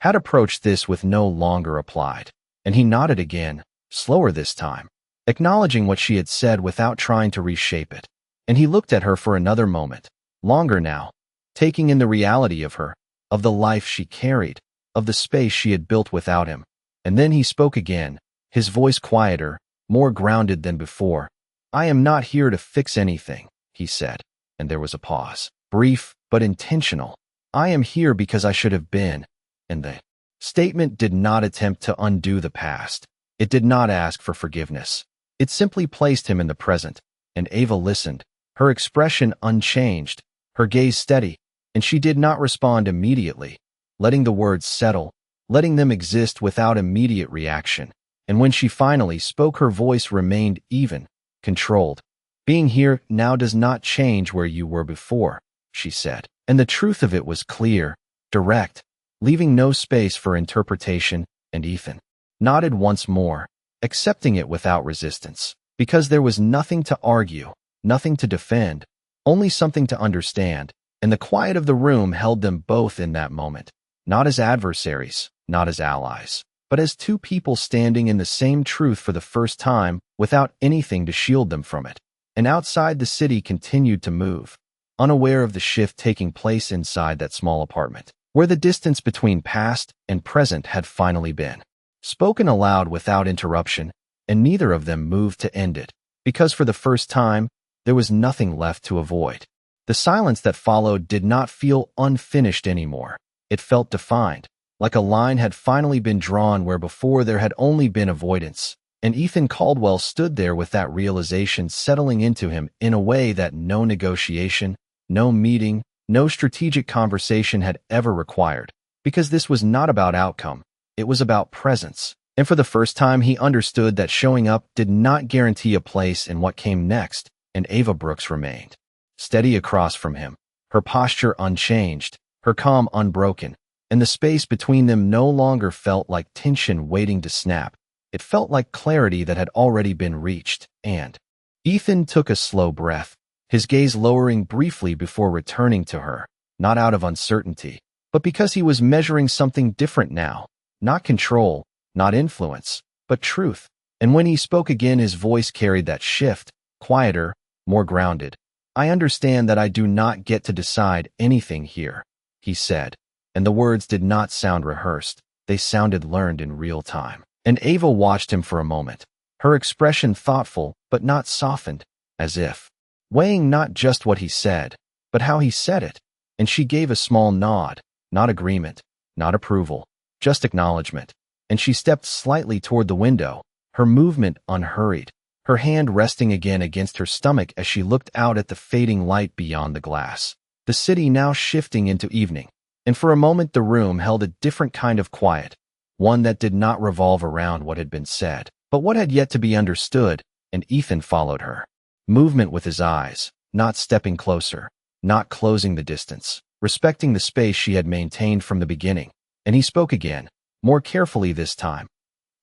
had approached this with no longer applied. And he nodded again, slower this time, acknowledging what she had said without trying to reshape it. And he looked at her for another moment, longer now, taking in the reality of her, of the life she carried, of the space she had built without him. And then he spoke again, his voice quieter, more grounded than before. "I am not here to fix anything," he said, and there was a pause, brief but intentional. "I am here because I should have been," and the statement did not attempt to undo the past. It did not ask for forgiveness. It simply placed him in the present, and Ava listened, her expression unchanged, her gaze steady, and she did not respond immediately, letting the words settle, letting them exist without immediate reaction. And when she finally spoke, her voice remained even, controlled. "Being here now does not change where you were before," she said. And the truth of it was clear, direct, leaving no space for interpretation, and Ethan nodded once more, accepting it without resistance, because there was nothing to argue, nothing to defend, only something to understand, and the quiet of the room held them both in that moment, not as adversaries, not as allies, but as two people standing in the same truth for the first time, without anything to shield them from it. And outside, the city continued to move, unaware of the shift taking place inside that small apartment, where the distance between past and present had finally been spoken aloud without interruption, and neither of them moved to end it, because for the first time, there was nothing left to avoid. The silence that followed did not feel unfinished anymore. It felt defined, like a line had finally been drawn where before there had only been avoidance. And Ethan Caldwell stood there with that realization settling into him in a way that no negotiation, no meeting, no strategic conversation had ever required, because this was not about outcome, it was about presence. And for the first time, he understood that showing up did not guarantee a place in what came next, and Ava Brooks remained steady across from him, her posture unchanged, her calm unbroken, and the space between them no longer felt like tension waiting to snap. It felt like clarity that had already been reached, and Ethan took a slow breath, his gaze lowering briefly before returning to her, not out of uncertainty, but because he was measuring something different now, not control, not influence, but truth. And when he spoke again, his voice carried that shift, quieter, more grounded. "I understand that I do not get to decide anything here," he said, and the words did not sound rehearsed, they sounded learned in real time. And Ava watched him for a moment, her expression thoughtful but not softened, as if weighing not just what he said, but how he said it, and she gave a small nod, not agreement, not approval, just acknowledgement, and she stepped slightly toward the window, her movement unhurried, her hand resting again against her stomach as she looked out at the fading light beyond the glass, the city now shifting into evening. And for a moment the room held a different kind of quiet, one that did not revolve around what had been said, but what had yet to be understood, and Ethan followed her movement with his eyes, not stepping closer, not closing the distance, respecting the space she had maintained from the beginning. And he spoke again, more carefully this time.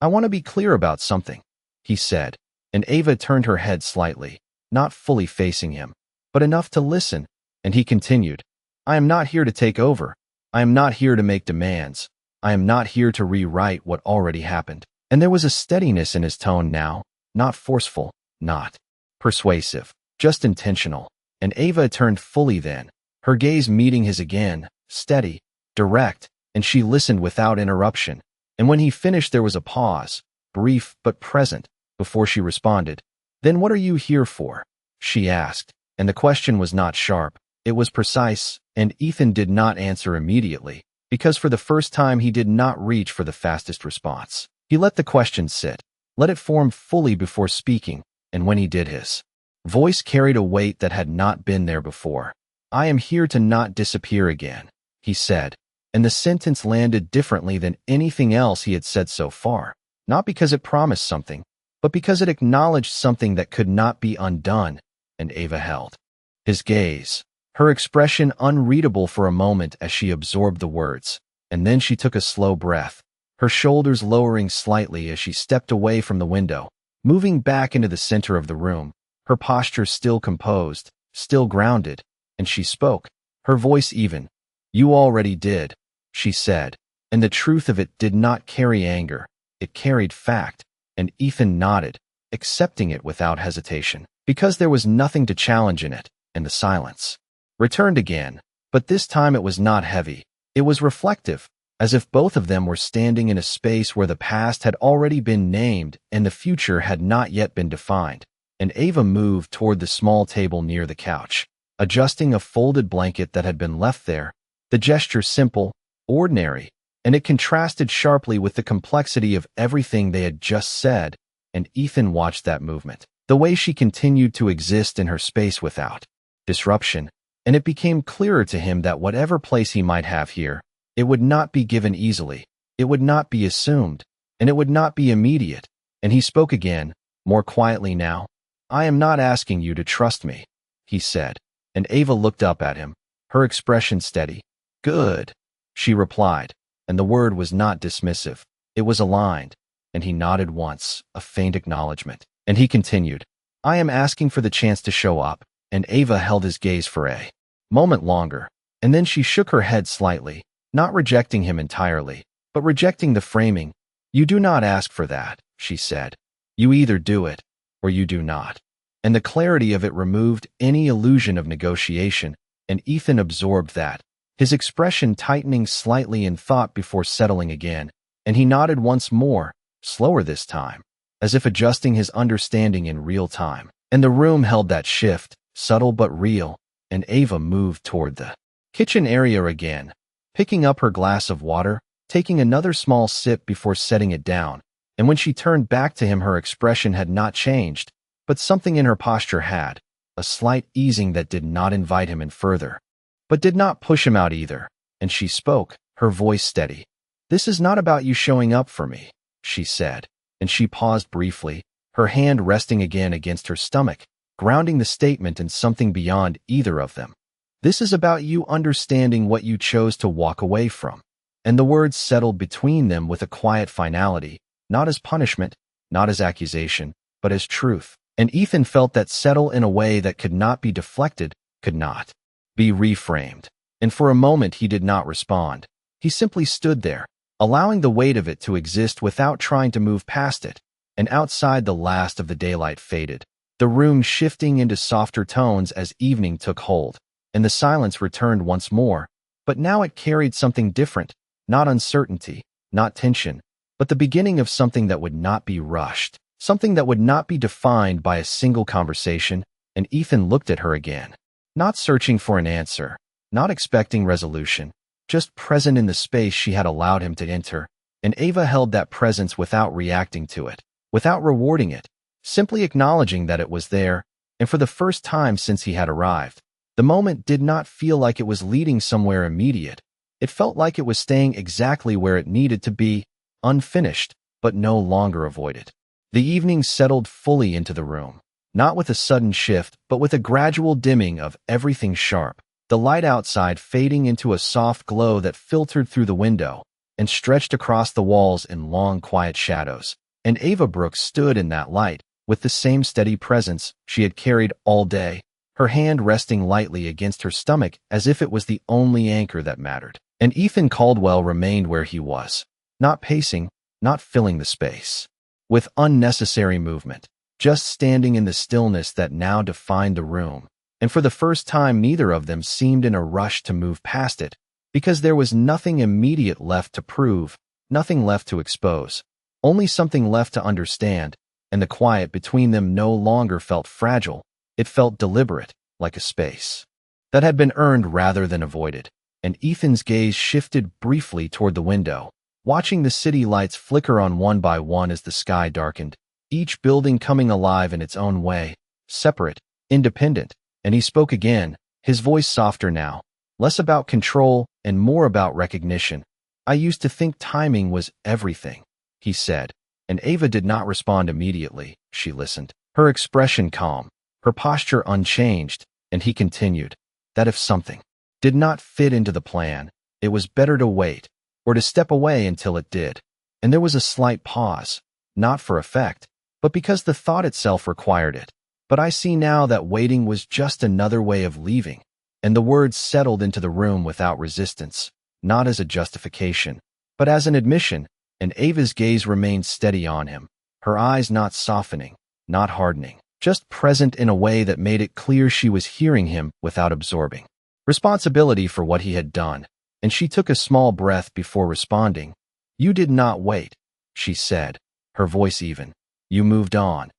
"I want to be clear about something," he said, and Ava turned her head slightly, not fully facing him, but enough to listen, and he continued, "I am not here to take over. I am not here to make demands. I am not here to rewrite what already happened." And there was a steadiness in his tone now, not forceful, not persuasive, just intentional. And Ava turned fully then, her gaze meeting his again, steady, direct, and she listened without interruption. And when he finished, there was a pause, brief but present, before she responded. "Then what are you here for?" she asked, and the question was not sharp, it was precise, and Ethan did not answer immediately, because for the first time he did not reach for the fastest response. He let the question sit, let it form fully before speaking, and when he did, his voice carried a weight that had not been there before. "I am here to not disappear again," he said, and the sentence landed differently than anything else he had said so far, not because it promised something, but because it acknowledged something that could not be undone, and Ava held his gaze, her expression unreadable for a moment as she absorbed the words, and then she took a slow breath, her shoulders lowering slightly as she stepped away from the window, moving back into the center of the room, her posture still composed, still grounded, and she spoke, her voice even. "You already did," she said, and the truth of it did not carry anger, it carried fact, and Ethan nodded, accepting it without hesitation, because there was nothing to challenge in it, and the silence returned again, but this time it was not heavy, it was reflective, as if both of them were standing in a space where the past had already been named and the future had not yet been defined. And Ava moved toward the small table near the couch, adjusting a folded blanket that had been left there, the gesture simple, ordinary, and it contrasted sharply with the complexity of everything they had just said, and Ethan watched that movement, the way she continued to exist in her space without disruption, and it became clearer to him that whatever place he might have here, it would not be given easily, it would not be assumed, and it would not be immediate. And he spoke again, more quietly now. "I am not asking you to trust me," he said, and Ava looked up at him, her expression steady. "Good," she replied, and the word was not dismissive, it was aligned, and he nodded once, a faint acknowledgement, and he continued, "I am asking for the chance to show up," and Ava held his gaze for a moment longer, and then she shook her head slightly, not rejecting him entirely, but rejecting the framing. "You do not ask for that," she said. "You either do it, or you do not." And the clarity of it removed any illusion of negotiation, and Ethan absorbed that, his expression tightening slightly in thought before settling again, and he nodded once more, slower this time, as if adjusting his understanding in real time. And the room held that shift, subtle but real, and Ava moved toward the kitchen area again, picking up her glass of water, taking another small sip before setting it down, and when she turned back to him her expression had not changed, but something in her posture had, a slight easing that did not invite him in further, but did not push him out either, and she spoke, her voice steady. "This is not about you showing up for me," she said, and she paused briefly, her hand resting again against her stomach, grounding the statement in something beyond either of them. "This is about you understanding what you chose to walk away from." And the words settled between them with a quiet finality, not as punishment, not as accusation, but as truth. And Ethan felt that settle in a way that could not be deflected, could not be reframed. And for a moment he did not respond. He simply stood there, allowing the weight of it to exist without trying to move past it. And outside the last of the daylight faded, the room shifting into softer tones as evening took hold, and the silence returned once more, but now it carried something different, not uncertainty, not tension, but the beginning of something that would not be rushed, something that would not be defined by a single conversation. And Ethan looked at her again, not searching for an answer, not expecting resolution, just present in the space she had allowed him to enter, and Ava held that presence without reacting to it, without rewarding it, simply acknowledging that it was there, and for the first time since he had arrived, the moment did not feel like it was leading somewhere immediate. It felt like it was staying exactly where it needed to be, unfinished, but no longer avoided. The evening settled fully into the room, not with a sudden shift, but with a gradual dimming of everything sharp, the light outside fading into a soft glow that filtered through the window and stretched across the walls in long, quiet shadows. And Ava Brooks stood in that light, with the same steady presence she had carried all day, her hand resting lightly against her stomach as if it was the only anchor that mattered. And Ethan Caldwell remained where he was, not pacing, not filling the space with unnecessary movement, just standing in the stillness that now defined the room. And for the first time, neither of them seemed in a rush to move past it, because there was nothing immediate left to prove, nothing left to expose, only something left to understand, and the quiet between them no longer felt fragile, it felt deliberate, like a space that had been earned rather than avoided. And Ethan's gaze shifted briefly toward the window, watching the city lights flicker on one by one as the sky darkened, each building coming alive in its own way, separate, independent. And he spoke again, his voice softer now, less about control and more about recognition. "I used to think timing was everything," he said, and Ava did not respond immediately. She listened, her expression calm, her posture unchanged, and he continued, "That if something did not fit into the plan, it was better to wait, or to step away until it did." And there was a slight pause, not for effect, but because the thought itself required it. "But I see now that waiting was just another way of leaving." And the words settled into the room without resistance, not as a justification, but as an admission, and Ava's gaze remained steady on him, her eyes not softening, not hardening, just present in a way that made it clear she was hearing him without absorbing responsibility for what he had done. And she took a small breath before responding. "You did not wait," she said, her voice even. "You moved on."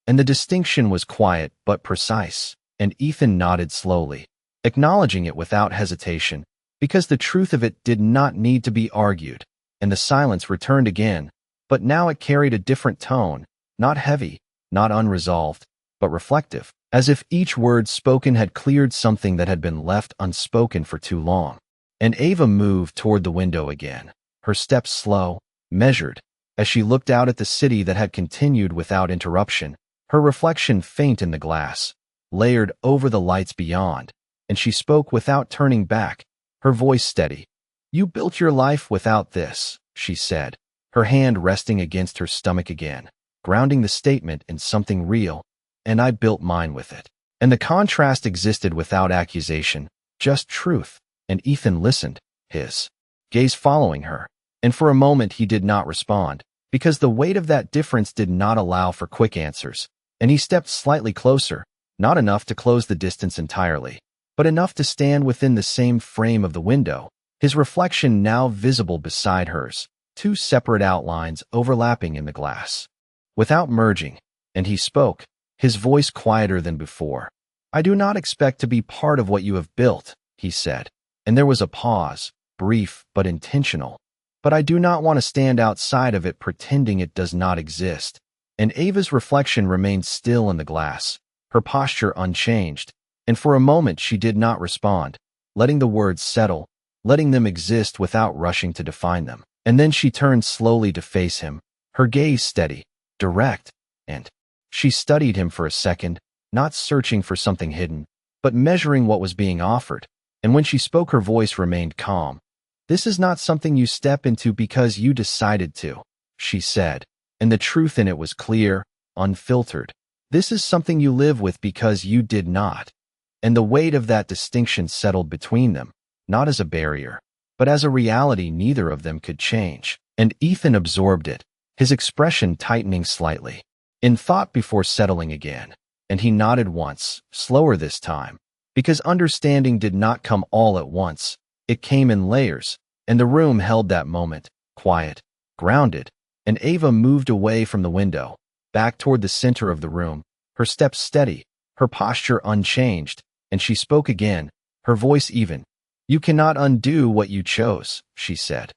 And the distinction was quiet but precise, and Ethan nodded slowly, acknowledging it without hesitation, because the truth of it did not need to be argued. And the silence returned again, but now it carried a different tone, not heavy, not unresolved, but reflective, as if each word spoken had cleared something that had been left unspoken for too long. And Ava moved toward the window again, her steps slow, measured, as she looked out at the city that had continued without interruption, her reflection faint in the glass, layered over the lights beyond. And she spoke without turning back, her voice steady. "You built your life without this," she said, her hand resting against her stomach again, grounding the statement in something real. "And I built mine with it." And the contrast existed without accusation, just truth. And Ethan listened, his gaze following her. And for a moment he did not respond, because the weight of that difference did not allow for quick answers. And he stepped slightly closer, not enough to close the distance entirely, but enough to stand within the same frame of the window, his reflection now visible beside hers, two separate outlines overlapping in the glass, without merging. And he spoke, his voice quieter than before. "I do not expect to be part of what you have built," he said. And there was a pause, brief but intentional. "But I do not want to stand outside of it pretending it does not exist." And Ava's reflection remained still in the glass, her posture unchanged. And for a moment she did not respond, letting the words settle, letting them exist without rushing to define them. And then she turned slowly to face him, her gaze steady, direct, and she studied him for a second, not searching for something hidden, but measuring what was being offered. And when she spoke, her voice remained calm. "This is not something you step into because you decided to," she said, and the truth in it was clear, unfiltered. "This is something you live with because you did not." And the weight of that distinction settled between them, not as a barrier, but as a reality neither of them could change. And Ethan absorbed it, his expression tightening slightly, in thought before settling again. And he nodded once, slower this time, because understanding did not come all at once. It came in layers, and the room held that moment, quiet, grounded. And Ava moved away from the window, back toward the center of the room, her steps steady, her posture unchanged. And she spoke again, her voice even. "You cannot undo what you chose," she said,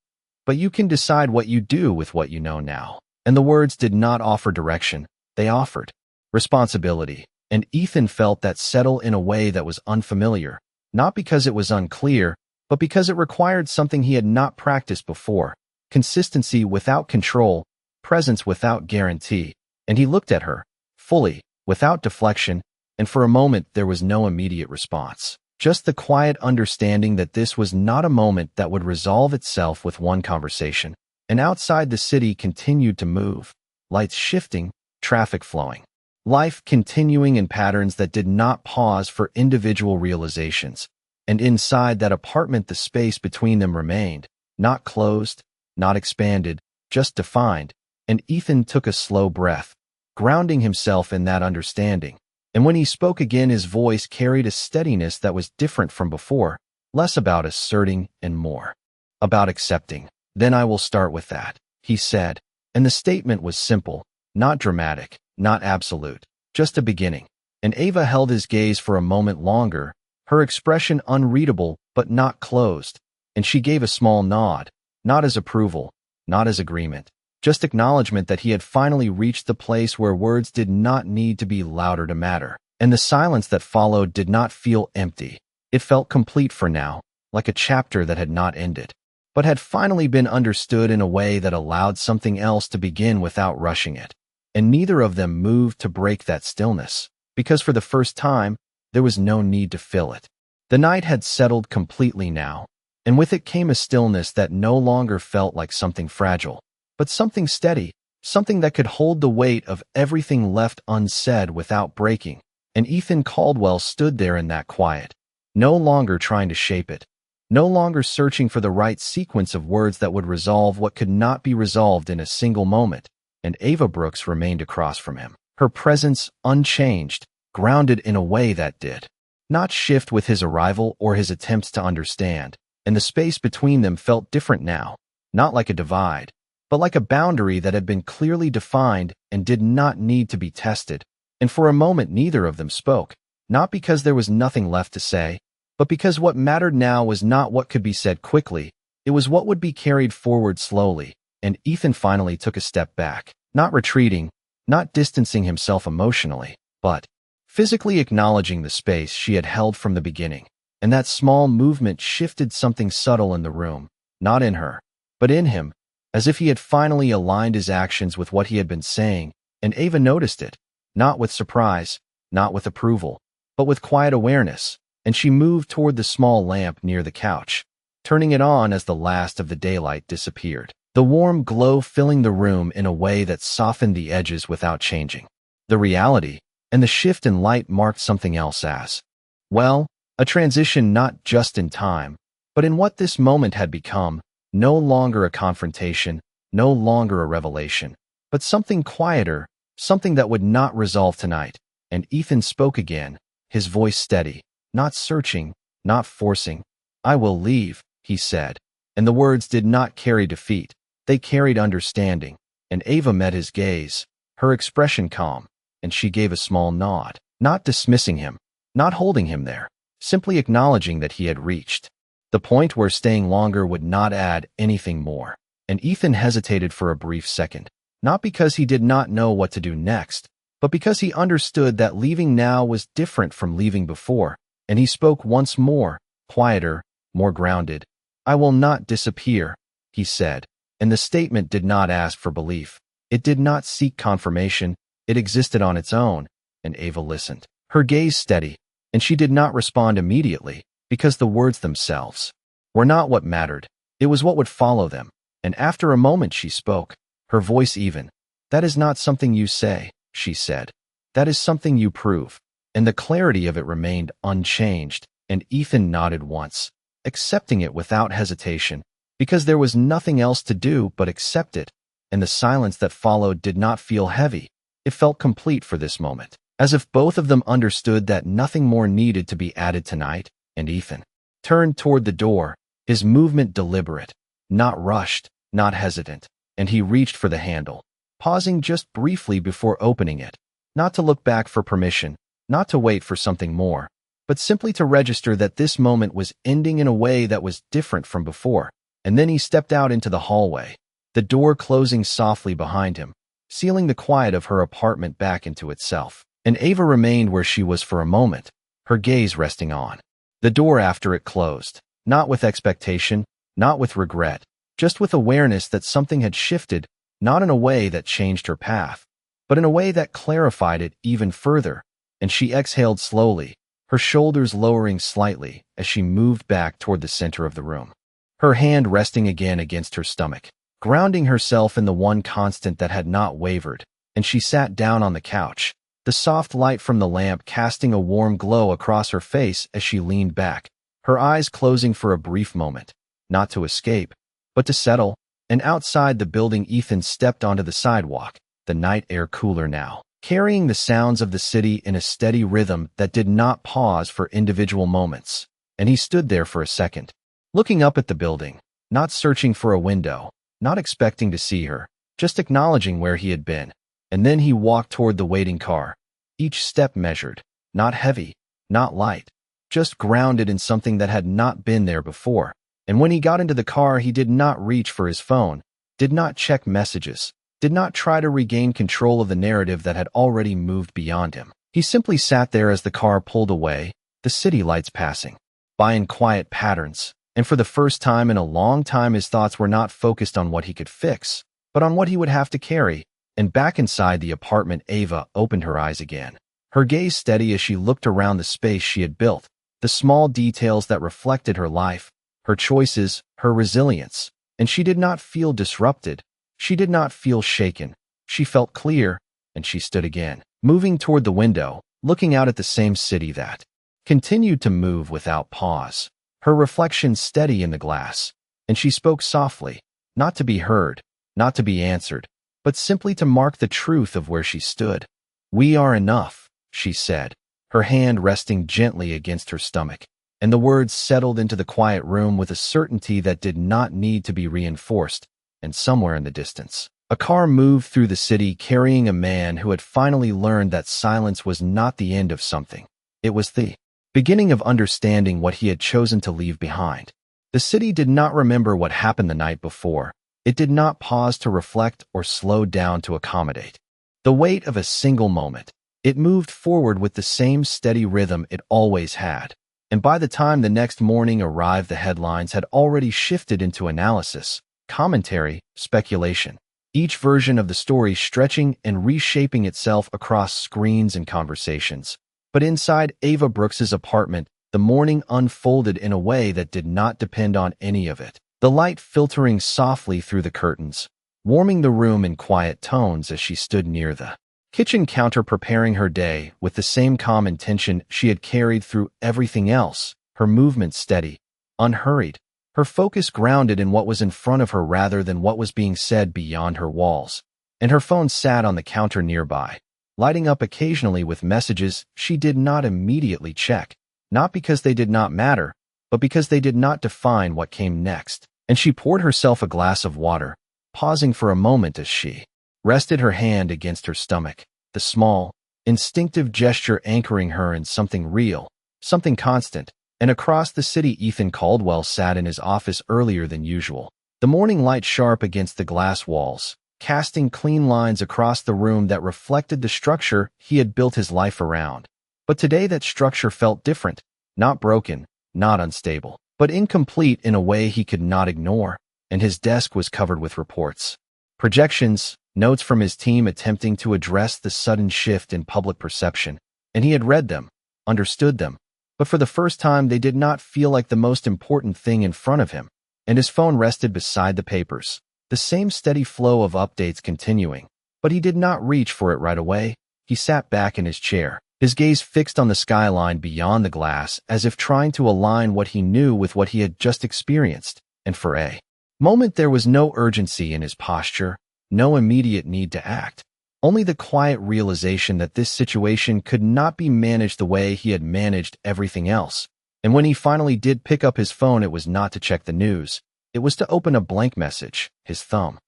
"but you can decide what you do with what you know now." And the words did not offer direction, they offered responsibility. And Ethan felt that settle in a way that was unfamiliar, not because it was unclear, but because it required something he had not practiced before: consistency without control, presence without guarantee. And he looked at her, fully, without deflection, and for a moment there was no immediate response. Just the quiet understanding that this was not a moment that would resolve itself with one conversation. And outside the city continued to move, lights shifting, traffic flowing. Life continuing in patterns that did not pause for individual realizations. And inside that apartment the space between them remained, not closed, not expanded, just defined, and Ethan took a slow breath, grounding himself in that understanding. And when he spoke again, his voice carried a steadiness that was different from before, less about asserting and more about accepting. "Then I will start with that," he said, and the statement was simple, not dramatic, not absolute, just a beginning. And Ava held his gaze for a moment longer, her expression unreadable but not closed, and she gave a small nod, not as approval, not as agreement, just acknowledgement that he had finally reached the place where words did not need to be louder to matter. And the silence that followed did not feel empty. It felt complete for now, like a chapter that had not ended, but had finally been understood in a way that allowed something else to begin without rushing it. And neither of them moved to break that stillness, because for the first time, there was no need to fill it. The night had settled completely now, and with it came a stillness that no longer felt like something fragile, but something steady, something that could hold the weight of everything left unsaid without breaking. And Ethan Caldwell stood there in that quiet, no longer trying to shape it, no longer searching for the right sequence of words that would resolve what could not be resolved in a single moment. And Ava Brooks remained across from him, her presence unchanged, grounded in a way that did not shift with his arrival or his attempts to understand. And the space between them felt different now, not like a divide, but like a boundary that had been clearly defined and did not need to be tested. And for a moment neither of them spoke, not because there was nothing left to say, but because what mattered now was not what could be said quickly, it was what would be carried forward slowly. And Ethan finally took a step back, not retreating, not distancing himself emotionally, but physically acknowledging the space she had held from the beginning. And that small movement shifted something subtle in the room, not in her, but in him, as if he had finally aligned his actions with what he had been saying. And Ava noticed it, not with surprise, not with approval, but with quiet awareness, and she moved toward the small lamp near the couch, turning it on as the last of the daylight disappeared, the warm glow filling the room in a way that softened the edges without changing the reality. And the shift in light marked something else as, well, a transition not just in time, but in what this moment had become, no longer a confrontation, no longer a revelation, but something quieter, something that would not resolve tonight. And Ethan spoke again, his voice steady, not searching, not forcing. "I will leave," he said, and the words did not carry defeat, they carried understanding. And Ava met his gaze, her expression calm, and she gave a small nod, not dismissing him, not holding him there, simply acknowledging that he had reached the point where staying longer would not add anything more. And Ethan hesitated for a brief second, not because he did not know what to do next, but because he understood that leaving now was different from leaving before. And he spoke once more, quieter, more grounded. "I will not disappear," he said, and the statement did not ask for belief. It did not seek confirmation. It existed on its own. And Ava listened, her gaze steady, and she did not respond immediately, because the words themselves were not what mattered. It was what would follow them. And after a moment she spoke, her voice even. "That is not something you say," she said. "That is something you prove." And the clarity of it remained unchanged, and Ethan nodded once, accepting it without hesitation, because there was nothing else to do but accept it. And the silence that followed did not feel heavy. It felt complete for this moment, as if both of them understood that nothing more needed to be added tonight. And Ethan turned toward the door, his movement deliberate, not rushed, not hesitant, and he reached for the handle, pausing just briefly before opening it, not to look back for permission, not to wait for something more, but simply to register that this moment was ending in a way that was different from before. And then he stepped out into the hallway, the door closing softly behind him, sealing the quiet of her apartment back into itself. And Ava remained where she was for a moment, her gaze resting on the door after it closed, not with expectation, not with regret, just with awareness that something had shifted, not in a way that changed her path, but in a way that clarified it even further. And she exhaled slowly, her shoulders lowering slightly as she moved back toward the center of the room, her hand resting again against her stomach, grounding herself in the one constant that had not wavered, and she sat down on the couch, the soft light from the lamp casting a warm glow across her face as she leaned back, her eyes closing for a brief moment, not to escape, but to settle. And outside the building, Ethan stepped onto the sidewalk, the night air cooler now, carrying the sounds of the city in a steady rhythm that did not pause for individual moments. And he stood there for a second, looking up at the building, not searching for a window, not expecting to see her, just acknowledging where he had been. And then he walked toward the waiting car, each step measured, not heavy, not light, just grounded in something that had not been there before. And when he got into the car, he did not reach for his phone, did not check messages, did not try to regain control of the narrative that had already moved beyond him. He simply sat there as the car pulled away, the city lights passing by in quiet patterns, and for the first time in a long time his thoughts were not focused on what he could fix, but on what he would have to carry. And back inside the apartment, Ava opened her eyes again, her gaze steady as she looked around the space she had built, the small details that reflected her life, her choices, her resilience. And she did not feel disrupted. She did not feel shaken. She felt clear, and she stood again, moving toward the window, looking out at the same city that continued to move without pause, her reflection steady in the glass. And she spoke softly, not to be heard, not to be answered, but simply to mark the truth of where she stood. "We are enough," she said, her hand resting gently against her stomach. And the words settled into the quiet room with a certainty that did not need to be reinforced. And somewhere in the distance, a car moved through the city carrying a man who had finally learned that silence was not the end of something. It was the beginning of understanding what he had chosen to leave behind. The city did not remember what happened the night before. It did not pause to reflect or slow down to accommodate the weight of a single moment. It moved forward with the same steady rhythm it always had. And by the time the next morning arrived, the headlines had already shifted into analysis, commentary, speculation, each version of the story stretching and reshaping itself across screens and conversations. But inside Ava Brooks's apartment, the morning unfolded in a way that did not depend on any of it, the light filtering softly through the curtains, warming the room in quiet tones as she stood near the kitchen counter preparing her day with the same calm intention she had carried through everything else, her movement steady, unhurried, her focus grounded in what was in front of her rather than what was being said beyond her walls. And her phone sat on the counter nearby, lighting up occasionally with messages she did not immediately check, not because they did not matter, but because they did not define what came next. And she poured herself a glass of water, pausing for a moment as she rested her hand against her stomach, the small, instinctive gesture anchoring her in something real, something constant. And across the city, Ethan Caldwell sat in his office earlier than usual, the morning light sharp against the glass walls, casting clean lines across the room that reflected the structure he had built his life around. But today that structure felt different, not broken, not unstable, but incomplete in a way he could not ignore. And his desk was covered with reports, projections, notes from his team attempting to address the sudden shift in public perception. And he had read them, understood them, but for the first time they did not feel like the most important thing in front of him. And his phone rested beside the papers, the same steady flow of updates continuing. But he did not reach for it right away. He sat back in his chair, his gaze fixed on the skyline beyond the glass, as if trying to align what he knew with what he had just experienced. And for a moment there was no urgency in his posture, no immediate need to act, only the quiet realization that this situation could not be managed the way he had managed everything else. And when he finally did pick up his phone, it was not to check the news. It was to open a blank message, his thumb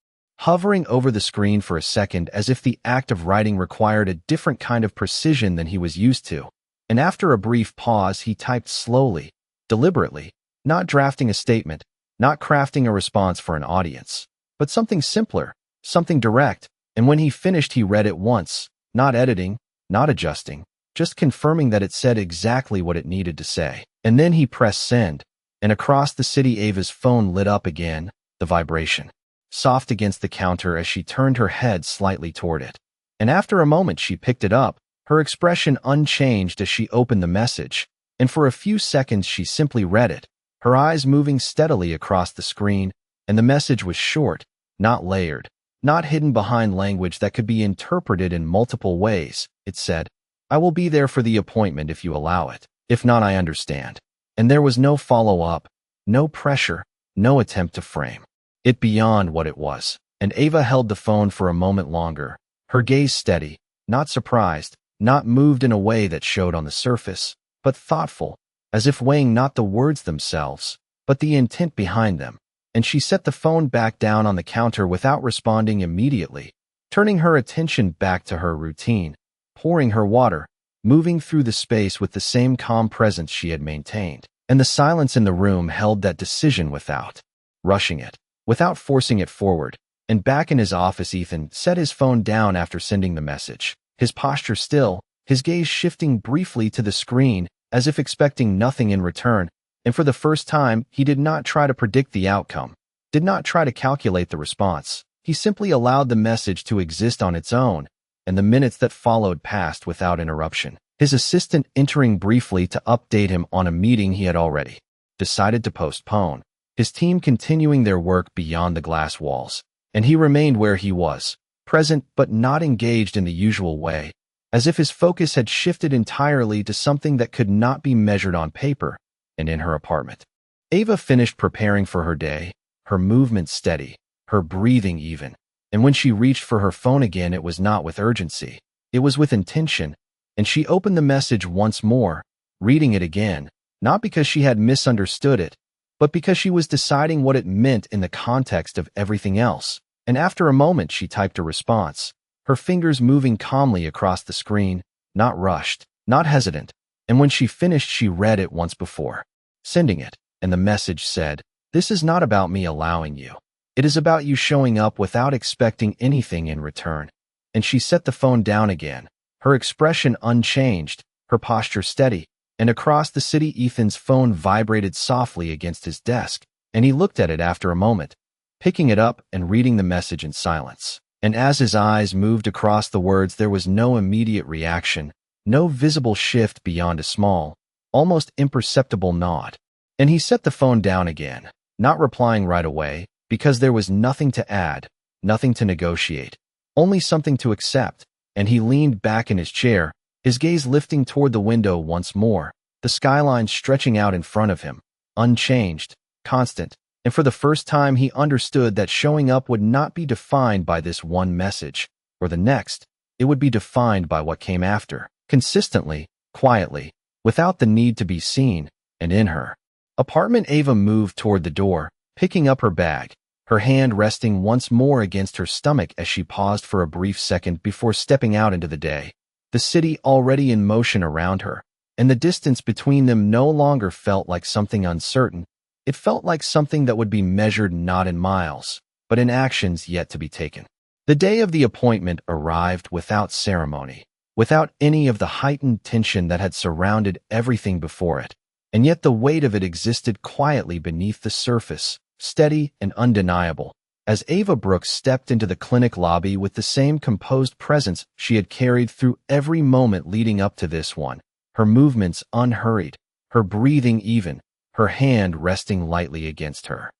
hovering over the screen for a second as if the act of writing required a different kind of precision than he was used to. And after a brief pause, he typed slowly, deliberately, not drafting a statement, not crafting a response for an audience, but something simpler, something direct. And when he finished, he read it once, not editing, not adjusting, just confirming that it said exactly what it needed to say. And then he pressed send, and across the city Ava's phone lit up again, the vibration soft against the counter as she turned her head slightly toward it. And after a moment she picked it up, her expression unchanged as she opened the message, and for a few seconds she simply read it, her eyes moving steadily across the screen, and the message was short, not layered, not hidden behind language that could be interpreted in multiple ways. It said, "I will be there for the appointment if you allow it. If not, I understand." And there was no follow-up, no pressure, no attempt to frame it beyond what it was. And Ava held the phone for a moment longer, her gaze steady, not surprised, not moved in a way that showed on the surface, but thoughtful, as if weighing not the words themselves, but the intent behind them. And she set the phone back down on the counter without responding immediately, turning her attention back to her routine, pouring her water, moving through the space with the same calm presence she had maintained. And the silence in the room held that decision without rushing it, without forcing it forward. And back in his office, Ethan set his phone down after sending the message, his posture still, his gaze shifting briefly to the screen, as if expecting nothing in return. And for the first time, he did not try to predict the outcome, did not try to calculate the response. He simply allowed the message to exist on its own, and the minutes that followed passed without interruption. His assistant entering briefly to update him on a meeting he had already decided to postpone, his team continuing their work beyond the glass walls, and he remained where he was, present but not engaged in the usual way, as if his focus had shifted entirely to something that could not be measured on paper. And in her apartment, Ava finished preparing for her day, her movement steady, her breathing even, and when she reached for her phone again, it was not with urgency, it was with intention. And she opened the message once more, reading it again, not because she had misunderstood it, but because she was deciding what it meant in the context of everything else. And after a moment, she typed a response, her fingers moving calmly across the screen, not rushed, not hesitant. And when she finished, she read it once before, sending it, and the message said, "This is not about me allowing you. It is about you showing up without expecting anything in return." And she set the phone down again, her expression unchanged, her posture steady, and across the city Ethan's phone vibrated softly against his desk, and he looked at it after a moment, picking it up and reading the message in silence. And as his eyes moved across the words, there was no immediate reaction, no visible shift beyond a small, almost imperceptible nod. And he set the phone down again, not replying right away, because there was nothing to add, nothing to negotiate, only something to accept. And he leaned back in his chair, his gaze lifting toward the window once more, the skyline stretching out in front of him, unchanged, constant. And for the first time, he understood that showing up would not be defined by this one message or the next. It would be defined by what came after, consistently, quietly, without the need to be seen. And in her apartment, Ava moved toward the door, picking up her bag, her hand resting once more against her stomach as she paused for a brief second before stepping out into the day. The city already in motion around her, and the distance between them no longer felt like something uncertain. It felt like something that would be measured not in miles, but in actions yet to be taken. The day of the appointment arrived without ceremony, without any of the heightened tension that had surrounded everything before it, and yet the weight of it existed quietly beneath the surface, steady and undeniable, as Ava Brooks stepped into the clinic lobby with the same composed presence she had carried through every moment leading up to this one, her movements unhurried, her breathing even, her hand resting lightly against her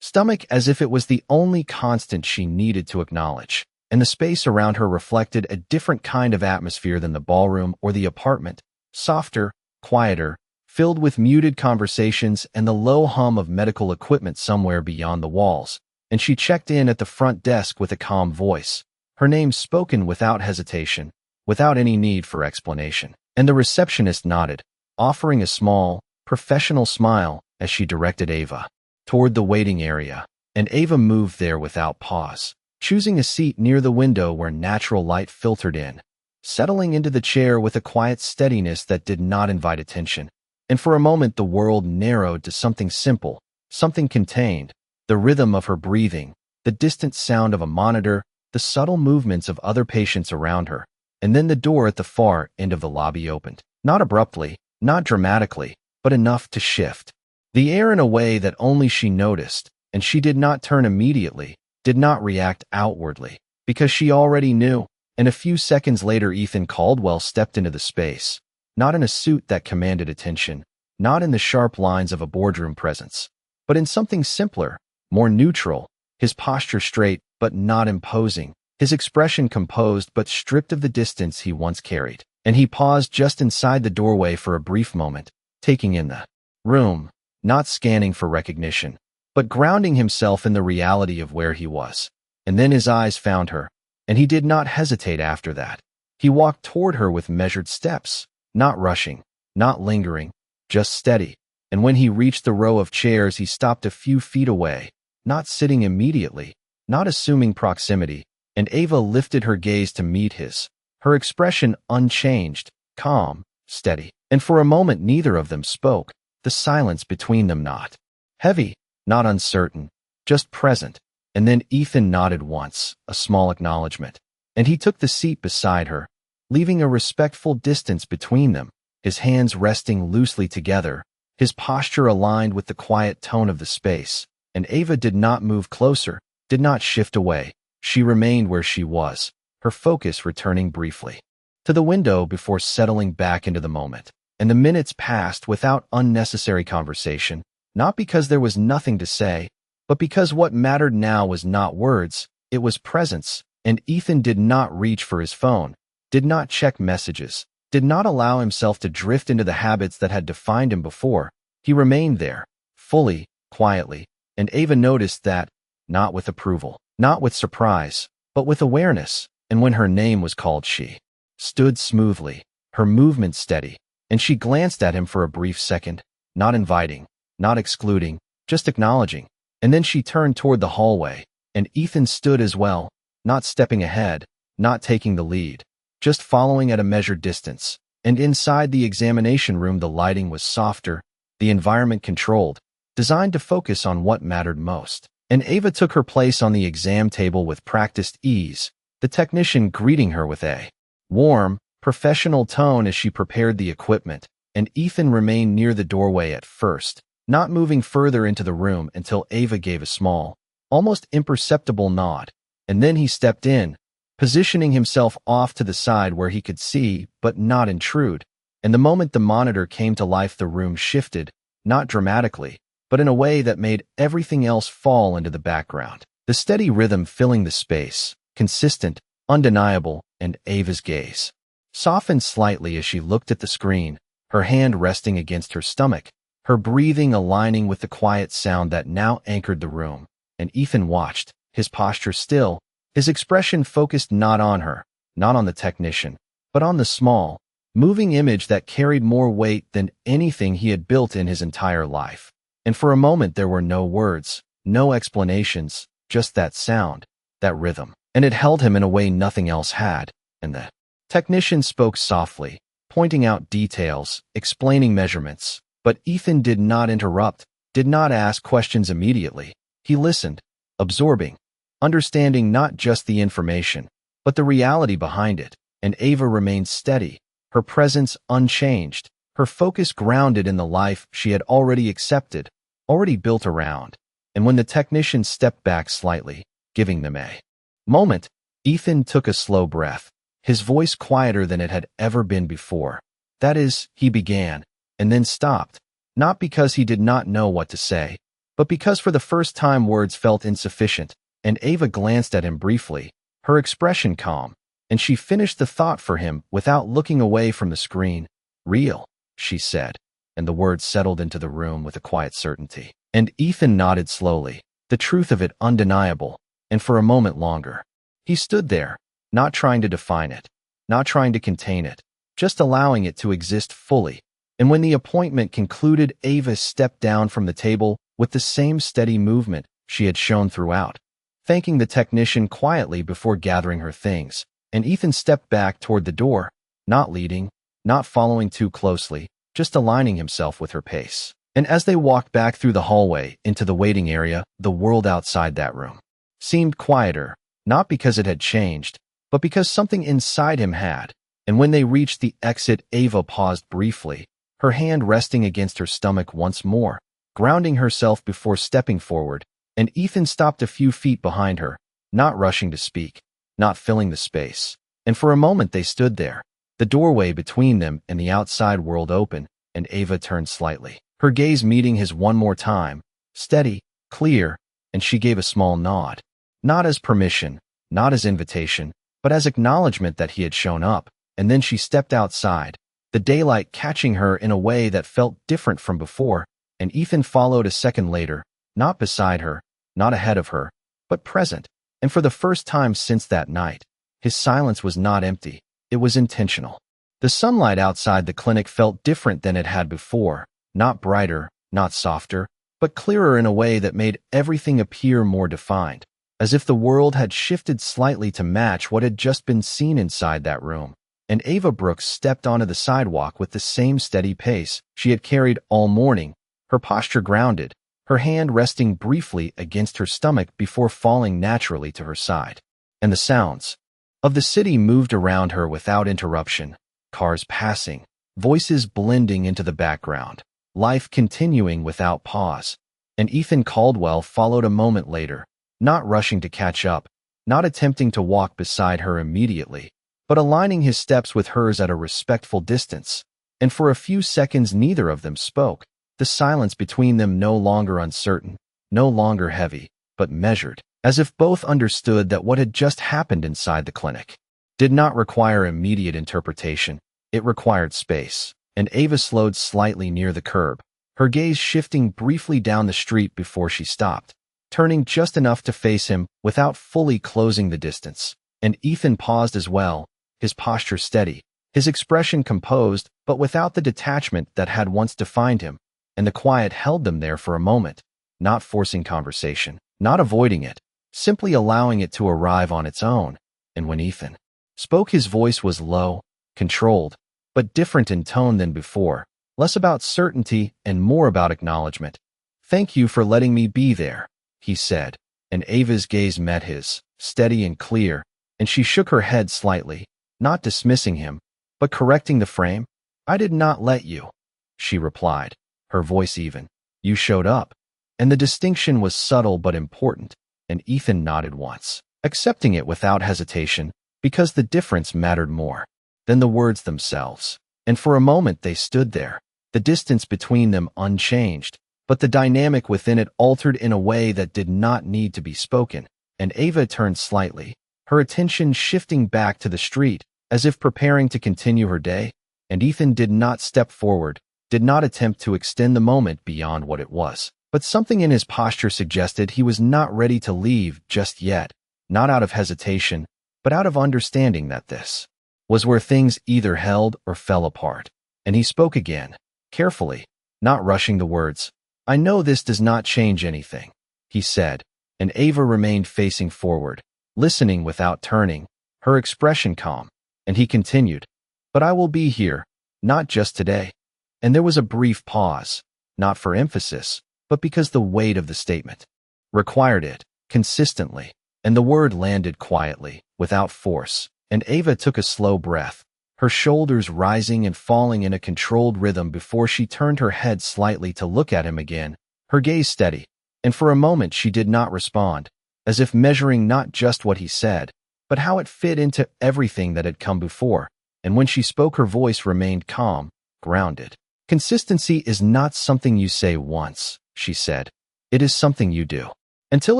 stomach as if it was the only constant she needed to acknowledge. And the space around her reflected a different kind of atmosphere than the ballroom or the apartment, softer, quieter, filled with muted conversations and the low hum of medical equipment somewhere beyond the walls. And she checked in at the front desk with a calm voice, her name spoken without hesitation, without any need for explanation. And the receptionist nodded, offering a small, professional smile as she directed Ava toward the waiting area. And Ava moved there without pause, choosing a seat near the window where natural light filtered in, settling into the chair with a quiet steadiness that did not invite attention. And for a moment the world narrowed to something simple, something contained, the rhythm of her breathing, the distant sound of a monitor, the subtle movements of other patients around her. And then the door at the far end of the lobby opened, not abruptly, not dramatically, but enough to shift the air in a way that only she noticed, and she did not turn immediately, did not react outwardly, because she already knew. And a few seconds later Ethan Caldwell stepped into the space, not in a suit that commanded attention, not in the sharp lines of a boardroom presence, but in something simpler, more neutral, his posture straight but not imposing, his expression composed but stripped of the distance he once carried. And he paused just inside the doorway for a brief moment, taking in the room, not scanning for recognition, but grounding himself in the reality of where he was. And then his eyes found her, and he did not hesitate after that. He walked toward her with measured steps, not rushing, not lingering, just steady. And when he reached the row of chairs, he stopped a few feet away, not sitting immediately, not assuming proximity, and Ava lifted her gaze to meet his, her expression unchanged, calm, steady. And for a moment neither of them spoke, the silence between them not heavy, not uncertain, just present. And then Ethan nodded once, a small acknowledgement, and he took the seat beside her, leaving a respectful distance between them, his hands resting loosely together, his posture aligned with the quiet tone of the space. And Ava did not move closer, did not shift away. She remained where she was, her focus returning briefly to the window before settling back into the moment. And the minutes passed without unnecessary conversation, not because there was nothing to say, but because what mattered now was not words, it was presence. And Ethan did not reach for his phone, did not check messages, did not allow himself to drift into the habits that had defined him before. He remained there, fully, quietly, and Ava noticed that, not with approval, not with surprise, but with awareness. And when her name was called, she stood smoothly, her movement steady, and she glanced at him for a brief second, not inviting, not excluding, just acknowledging. And then she turned toward the hallway, and Ethan stood as well, not stepping ahead, not taking the lead, just following at a measured distance. And inside the examination room, the lighting was softer, the environment controlled, designed to focus on what mattered most. And Ava took her place on the exam table with practiced ease, the technician greeting her with a warm, professional tone as she prepared the equipment. And Ethan remained near the doorway at first, not moving further into the room until Ava gave a small, almost imperceptible nod. And then he stepped in, positioning himself off to the side where he could see but not intrude. And the moment the monitor came to life, the room shifted, not dramatically, but in a way that made everything else fall into the background. The steady rhythm filling the space, consistent, undeniable, and Ava's gaze softened slightly as she looked at the screen, her hand resting against her stomach, her breathing aligning with the quiet sound that now anchored the room. And Ethan watched, his posture still, his expression focused not on her, not on the technician, but on the small, moving image that carried more weight than anything he had built in his entire life. And for a moment there were no words, no explanations, just that sound, that rhythm. And it held him in a way nothing else had. And the technician spoke softly, pointing out details, explaining measurements. But Ethan did not interrupt, did not ask questions immediately. He listened, absorbing, understanding not just the information, but the reality behind it. And Ava remained steady, her presence unchanged, her focus grounded in the life she had already accepted, already built around. And when the technician stepped back slightly, giving them a moment, Ethan took a slow breath, his voice quieter than it had ever been before. That is, he began, and then stopped, not because he did not know what to say, but because for the first time words felt insufficient. And Ava glanced at him briefly, her expression calm, and she finished the thought for him without looking away from the screen. Real, she said, and the words settled into the room with a quiet certainty. And Ethan nodded slowly, the truth of it undeniable. And for a moment longer, he stood there, not trying to define it, not trying to contain it, just allowing it to exist fully. And when the appointment concluded, Ava stepped down from the table with the same steady movement she had shown throughout, thanking the technician quietly before gathering her things. And Ethan stepped back toward the door, not leading, not following too closely, just aligning himself with her pace. And as they walked back through the hallway into the waiting area, the world outside that room seemed quieter, not because it had changed, but because something inside him had. And when they reached the exit, Ava paused briefly, her hand resting against her stomach once more, grounding herself before stepping forward. And Ethan stopped a few feet behind her, not rushing to speak, not filling the space. And for a moment they stood there, the doorway between them and the outside world open, and Ava turned slightly, her gaze meeting his one more time, steady, clear, and she gave a small nod. Not as permission, not as invitation, but as acknowledgement that he had shown up, and then she stepped outside, the daylight catching her in a way that felt different from before, and Ethan followed a second later, not beside her, not ahead of her, but present, and for the first time since that night, his silence was not empty, it was intentional. The sunlight outside the clinic felt different than it had before, not brighter, not softer, but clearer in a way that made everything appear more defined, as if the world had shifted slightly to match what had just been seen inside that room. And Ava Brooks stepped onto the sidewalk with the same steady pace she had carried all morning, her posture grounded, her hand resting briefly against her stomach before falling naturally to her side. And the sounds of the city moved around her without interruption, cars passing, voices blending into the background, life continuing without pause. And Ethan Caldwell followed a moment later, not rushing to catch up, not attempting to walk beside her immediately, but aligning his steps with hers at a respectful distance. And for a few seconds neither of them spoke, the silence between them no longer uncertain, no longer heavy, but measured, as if both understood that what had just happened inside the clinic did not require immediate interpretation, it required space. And Ava slowed slightly near the curb, her gaze shifting briefly down the street before she stopped, turning just enough to face him without fully closing the distance. And Ethan paused as well, his posture steady, his expression composed, but without the detachment that had once defined him, and the quiet held them there for a moment, not forcing conversation, not avoiding it, simply allowing it to arrive on its own. And when Ethan spoke, his voice was low, controlled, but different in tone than before, less about certainty and more about acknowledgement. "Thank you for letting me be there," he said, and Ava's gaze met his, steady and clear, and she shook her head slightly, not dismissing him, but correcting the frame. "I did not let you," she replied, her voice even. "You showed up." And the distinction was subtle but important, and Ethan nodded once, accepting it without hesitation, because the difference mattered more than the words themselves. And for a moment they stood there, the distance between them unchanged, but the dynamic within it altered in a way that did not need to be spoken. And Ava turned slightly, her attention shifting back to the street, as if preparing to continue her day, and Ethan did not step forward, did not attempt to extend the moment beyond what it was. But something in his posture suggested he was not ready to leave just yet, not out of hesitation, but out of understanding that this was where things either held or fell apart. And he spoke again, carefully, not rushing the words. "I know this does not change anything," he said, and Ava remained facing forward, listening without turning, her expression calm. And he continued, "But I will be here, not just today." And there was a brief pause, not for emphasis, but because the weight of the statement required it, consistently, and the word landed quietly, without force. And Ava took a slow breath, her shoulders rising and falling in a controlled rhythm before she turned her head slightly to look at him again, her gaze steady. And for a moment she did not respond, as if measuring not just what he said, but how it fit into everything that had come before. And when she spoke, her voice remained calm, grounded. "Consistency is not something you say once," she said. "It is something you do, until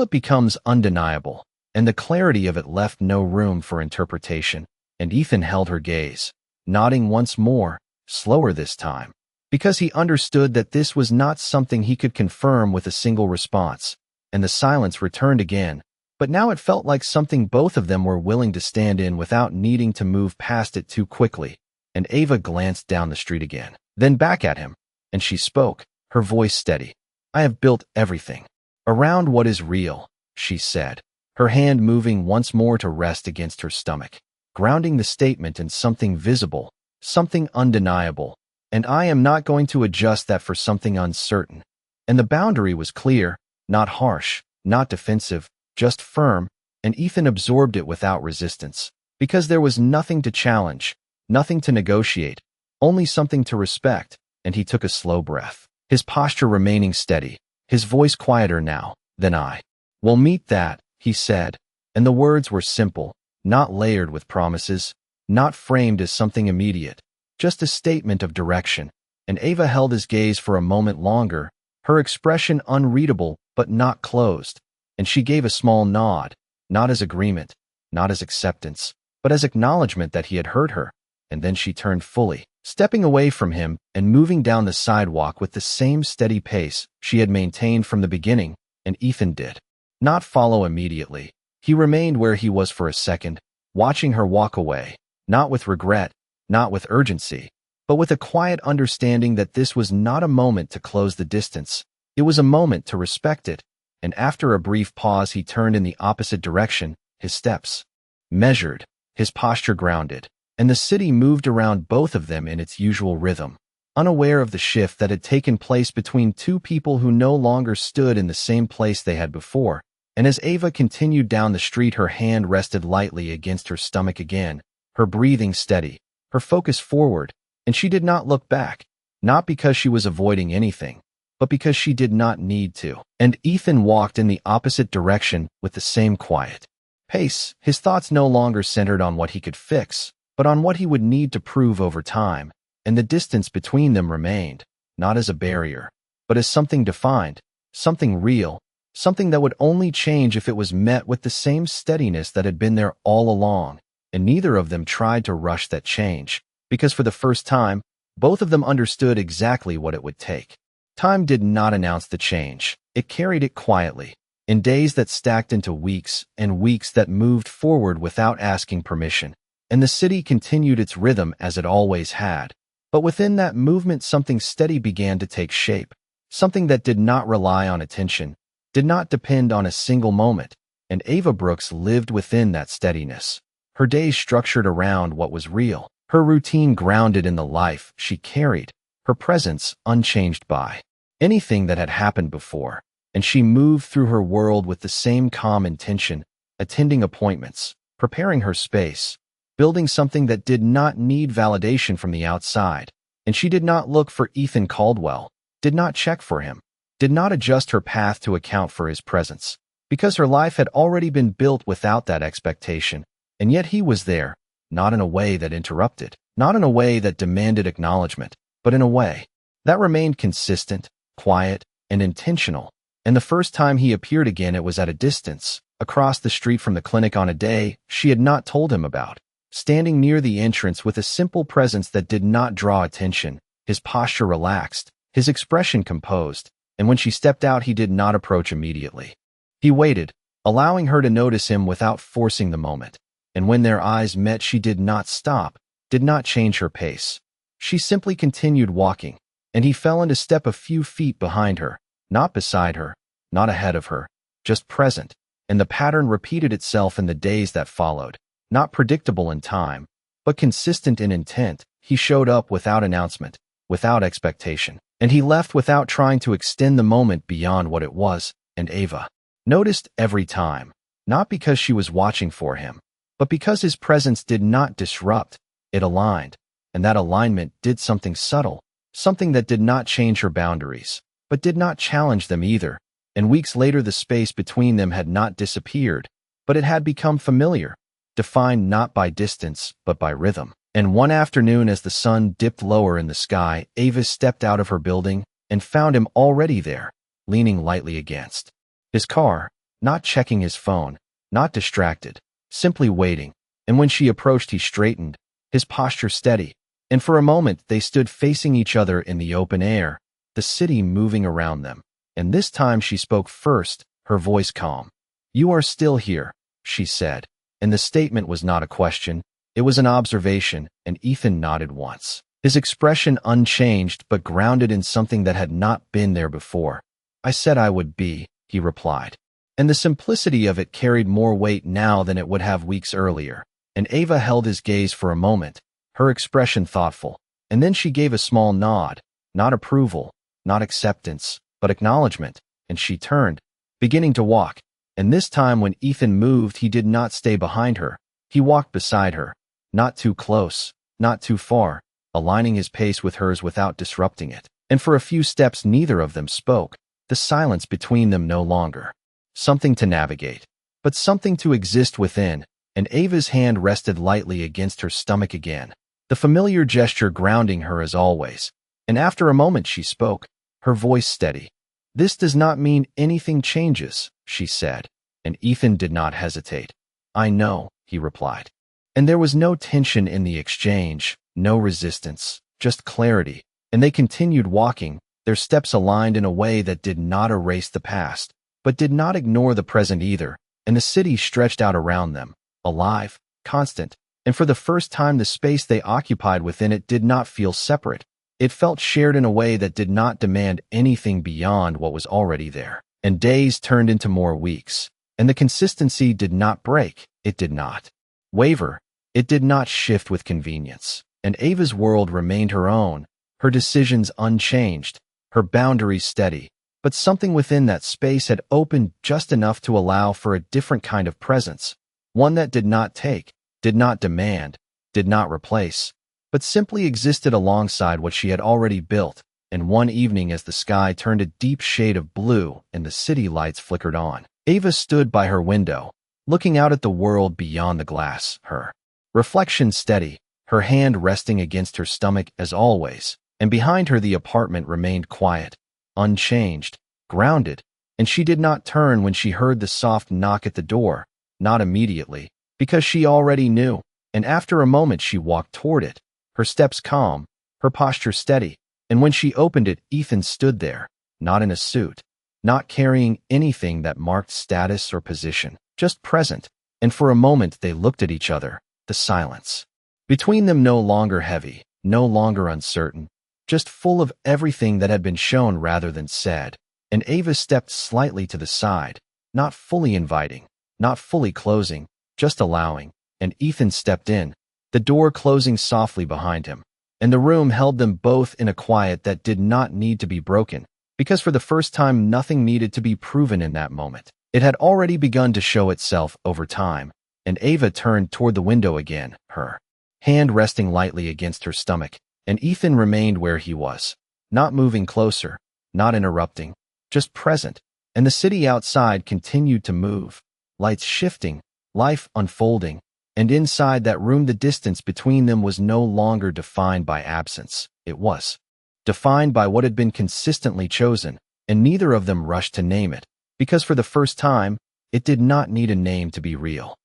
it becomes undeniable." And the clarity of it left no room for interpretation, and Ethan held her gaze, nodding once more, slower this time, because he understood that this was not something he could confirm with a single response. And the silence returned again, but now it felt like something both of them were willing to stand in without needing to move past it too quickly. And Ava glanced down the street again, then back at him, and she spoke, her voice steady. "I have built everything around what is real," she said, her hand moving once more to rest against her stomach, grounding the statement in something visible, something undeniable. "And I am not going to adjust that for something uncertain." And the boundary was clear, not harsh, not defensive, just firm, and Ethan absorbed it without resistance, because there was nothing to challenge, nothing to negotiate, only something to respect. And he took a slow breath, his posture remaining steady, his voice quieter now. "Then I will meet that," he said, and the words were simple, not layered with promises, not framed as something immediate, just a statement of direction. and Ava held his gaze for a moment longer, her expression unreadable but not closed, and she gave a small nod, not as agreement, not as acceptance, but as acknowledgement that he had heard her, and then she turned fully, stepping away from him and moving down the sidewalk with the same steady pace she had maintained from the beginning, and Ethan did not follow immediately. He remained where he was for a second, watching her walk away, not with regret, not with urgency, but with a quiet understanding that this was not a moment to close the distance. It was a moment to respect it, and after a brief pause he turned in the opposite direction, his steps measured, his posture grounded, and the city moved around both of them in its usual rhythm, unaware of the shift that had taken place between two people who no longer stood in the same place they had before. And as Ava continued down the street, her hand rested lightly against her stomach again, her breathing steady, her focus forward, and she did not look back, not because she was avoiding anything, but because she did not need to. And Ethan walked in the opposite direction with the same quiet pace, his thoughts no longer centered on what he could fix, but on what he would need to prove over time, and the distance between them remained, not as a barrier, but as something defined, something real, something that would only change if it was met with the same steadiness that had been there all along, and neither of them tried to rush that change, because for the first time, both of them understood exactly what it would take. Time did not announce the change, it carried it quietly, in days that stacked into weeks and weeks that moved forward without asking permission, and the city continued its rhythm as it always had. But within that movement something steady began to take shape, something that did not rely on attention, did not depend on a single moment, and Ava Brooks lived within that steadiness, her days structured around what was real, her routine grounded in the life she carried, her presence unchanged by anything that had happened before, and she moved through her world with the same calm intention, attending appointments, preparing her space, building something that did not need validation from the outside. And she did not look for Ethan Caldwell, did not check for him, did not adjust her path to account for his presence, because her life had already been built without that expectation, and yet he was there, not in a way that interrupted, not in a way that demanded acknowledgement, but in a way that remained consistent, quiet, and intentional. And the first time he appeared again, it was at a distance, across the street from the clinic on a day she had not told him about, standing near the entrance with a simple presence that did not draw attention, his posture relaxed, his expression composed, and when she stepped out he did not approach immediately. He waited, allowing her to notice him without forcing the moment, and when their eyes met she did not stop, did not change her pace. She simply continued walking, and he fell into step a few feet behind her, not beside her, not ahead of her, just present, and the pattern repeated itself in the days that followed, not predictable in time, but consistent in intent. He showed up without announcement, without expectation, and he left without trying to extend the moment beyond what it was, and Ava noticed every time, not because she was watching for him, but because his presence did not disrupt, it aligned, and that alignment did something subtle, something that did not change her boundaries, but did not challenge them either. And weeks later the space between them had not disappeared, but it had become familiar, defined not by distance, but by rhythm. And one afternoon as the sun dipped lower in the sky, Ava stepped out of her building and found him already there, leaning lightly against his car, not checking his phone, not distracted, simply waiting. And when she approached he straightened, his posture steady, and for a moment they stood facing each other in the open air, the city moving around them. And this time she spoke first, her voice calm. "You are still here," she said, and the statement was not a question, it was an observation, and Ethan nodded once, his expression unchanged but grounded in something that had not been there before. "I said I would be," he replied, and the simplicity of it carried more weight now than it would have weeks earlier. And Ava held his gaze for a moment, her expression thoughtful, and then she gave a small nod, not approval, not acceptance, but acknowledgement, and she turned, beginning to walk. And this time when Ethan moved he did not stay behind her, he walked beside her, not too close, not too far, aligning his pace with hers without disrupting it. And for a few steps neither of them spoke, the silence between them no longer something to navigate, but something to exist within. And Ava's hand rested lightly against her stomach again, the familiar gesture grounding her as always, And after a moment she spoke, her voice steady. "This does not mean anything changes," she said, and Ethan did not hesitate. "I know," he replied. And there was no tension in the exchange, no resistance, just clarity, and they continued walking, their steps aligned in a way that did not erase the past, but did not ignore the present either, and the city stretched out around them, alive, constant, and for the first time the space they occupied within it did not feel separate. It felt shared in a way that did not demand anything beyond what was already there. And days turned into more weeks, and the consistency did not break, it did not waver, it did not shift with convenience, and Ava's world remained her own, her decisions unchanged, her boundaries steady, but something within that space had opened just enough to allow for a different kind of presence, one that did not take, did not demand, did not replace, but simply existed alongside what she had already built. And one evening as the sky turned a deep shade of blue and the city lights flickered on, Ava stood by her window, looking out at the world beyond the glass, her reflection steady, her hand resting against her stomach as always, and behind her the apartment remained quiet, unchanged, grounded, and she did not turn when she heard the soft knock at the door, not immediately, because she already knew, and after a moment she walked toward it, her steps calm, her posture steady, and when she opened it, Ethan stood there, not in a suit, not carrying anything that marked status or position, just present, and for a moment they looked at each other, the silence between them no longer heavy, no longer uncertain, just full of everything that had been shown rather than said, and Ava stepped slightly to the side, not fully inviting, not fully closing, just allowing, and Ethan stepped in, the door closing softly behind him, and the room held them both in a quiet that did not need to be broken, because for the first time nothing needed to be proven in that moment. It had already begun to show itself over time, and Ava turned toward the window again, her hand resting lightly against her stomach, and Ethan remained where he was, not moving closer, not interrupting, just present, and the city outside continued to move, lights shifting, life unfolding, and inside that room the distance between them was no longer defined by absence, it was defined by what had been consistently chosen, and neither of them rushed to name it, because for the first time, it did not need a name to be real.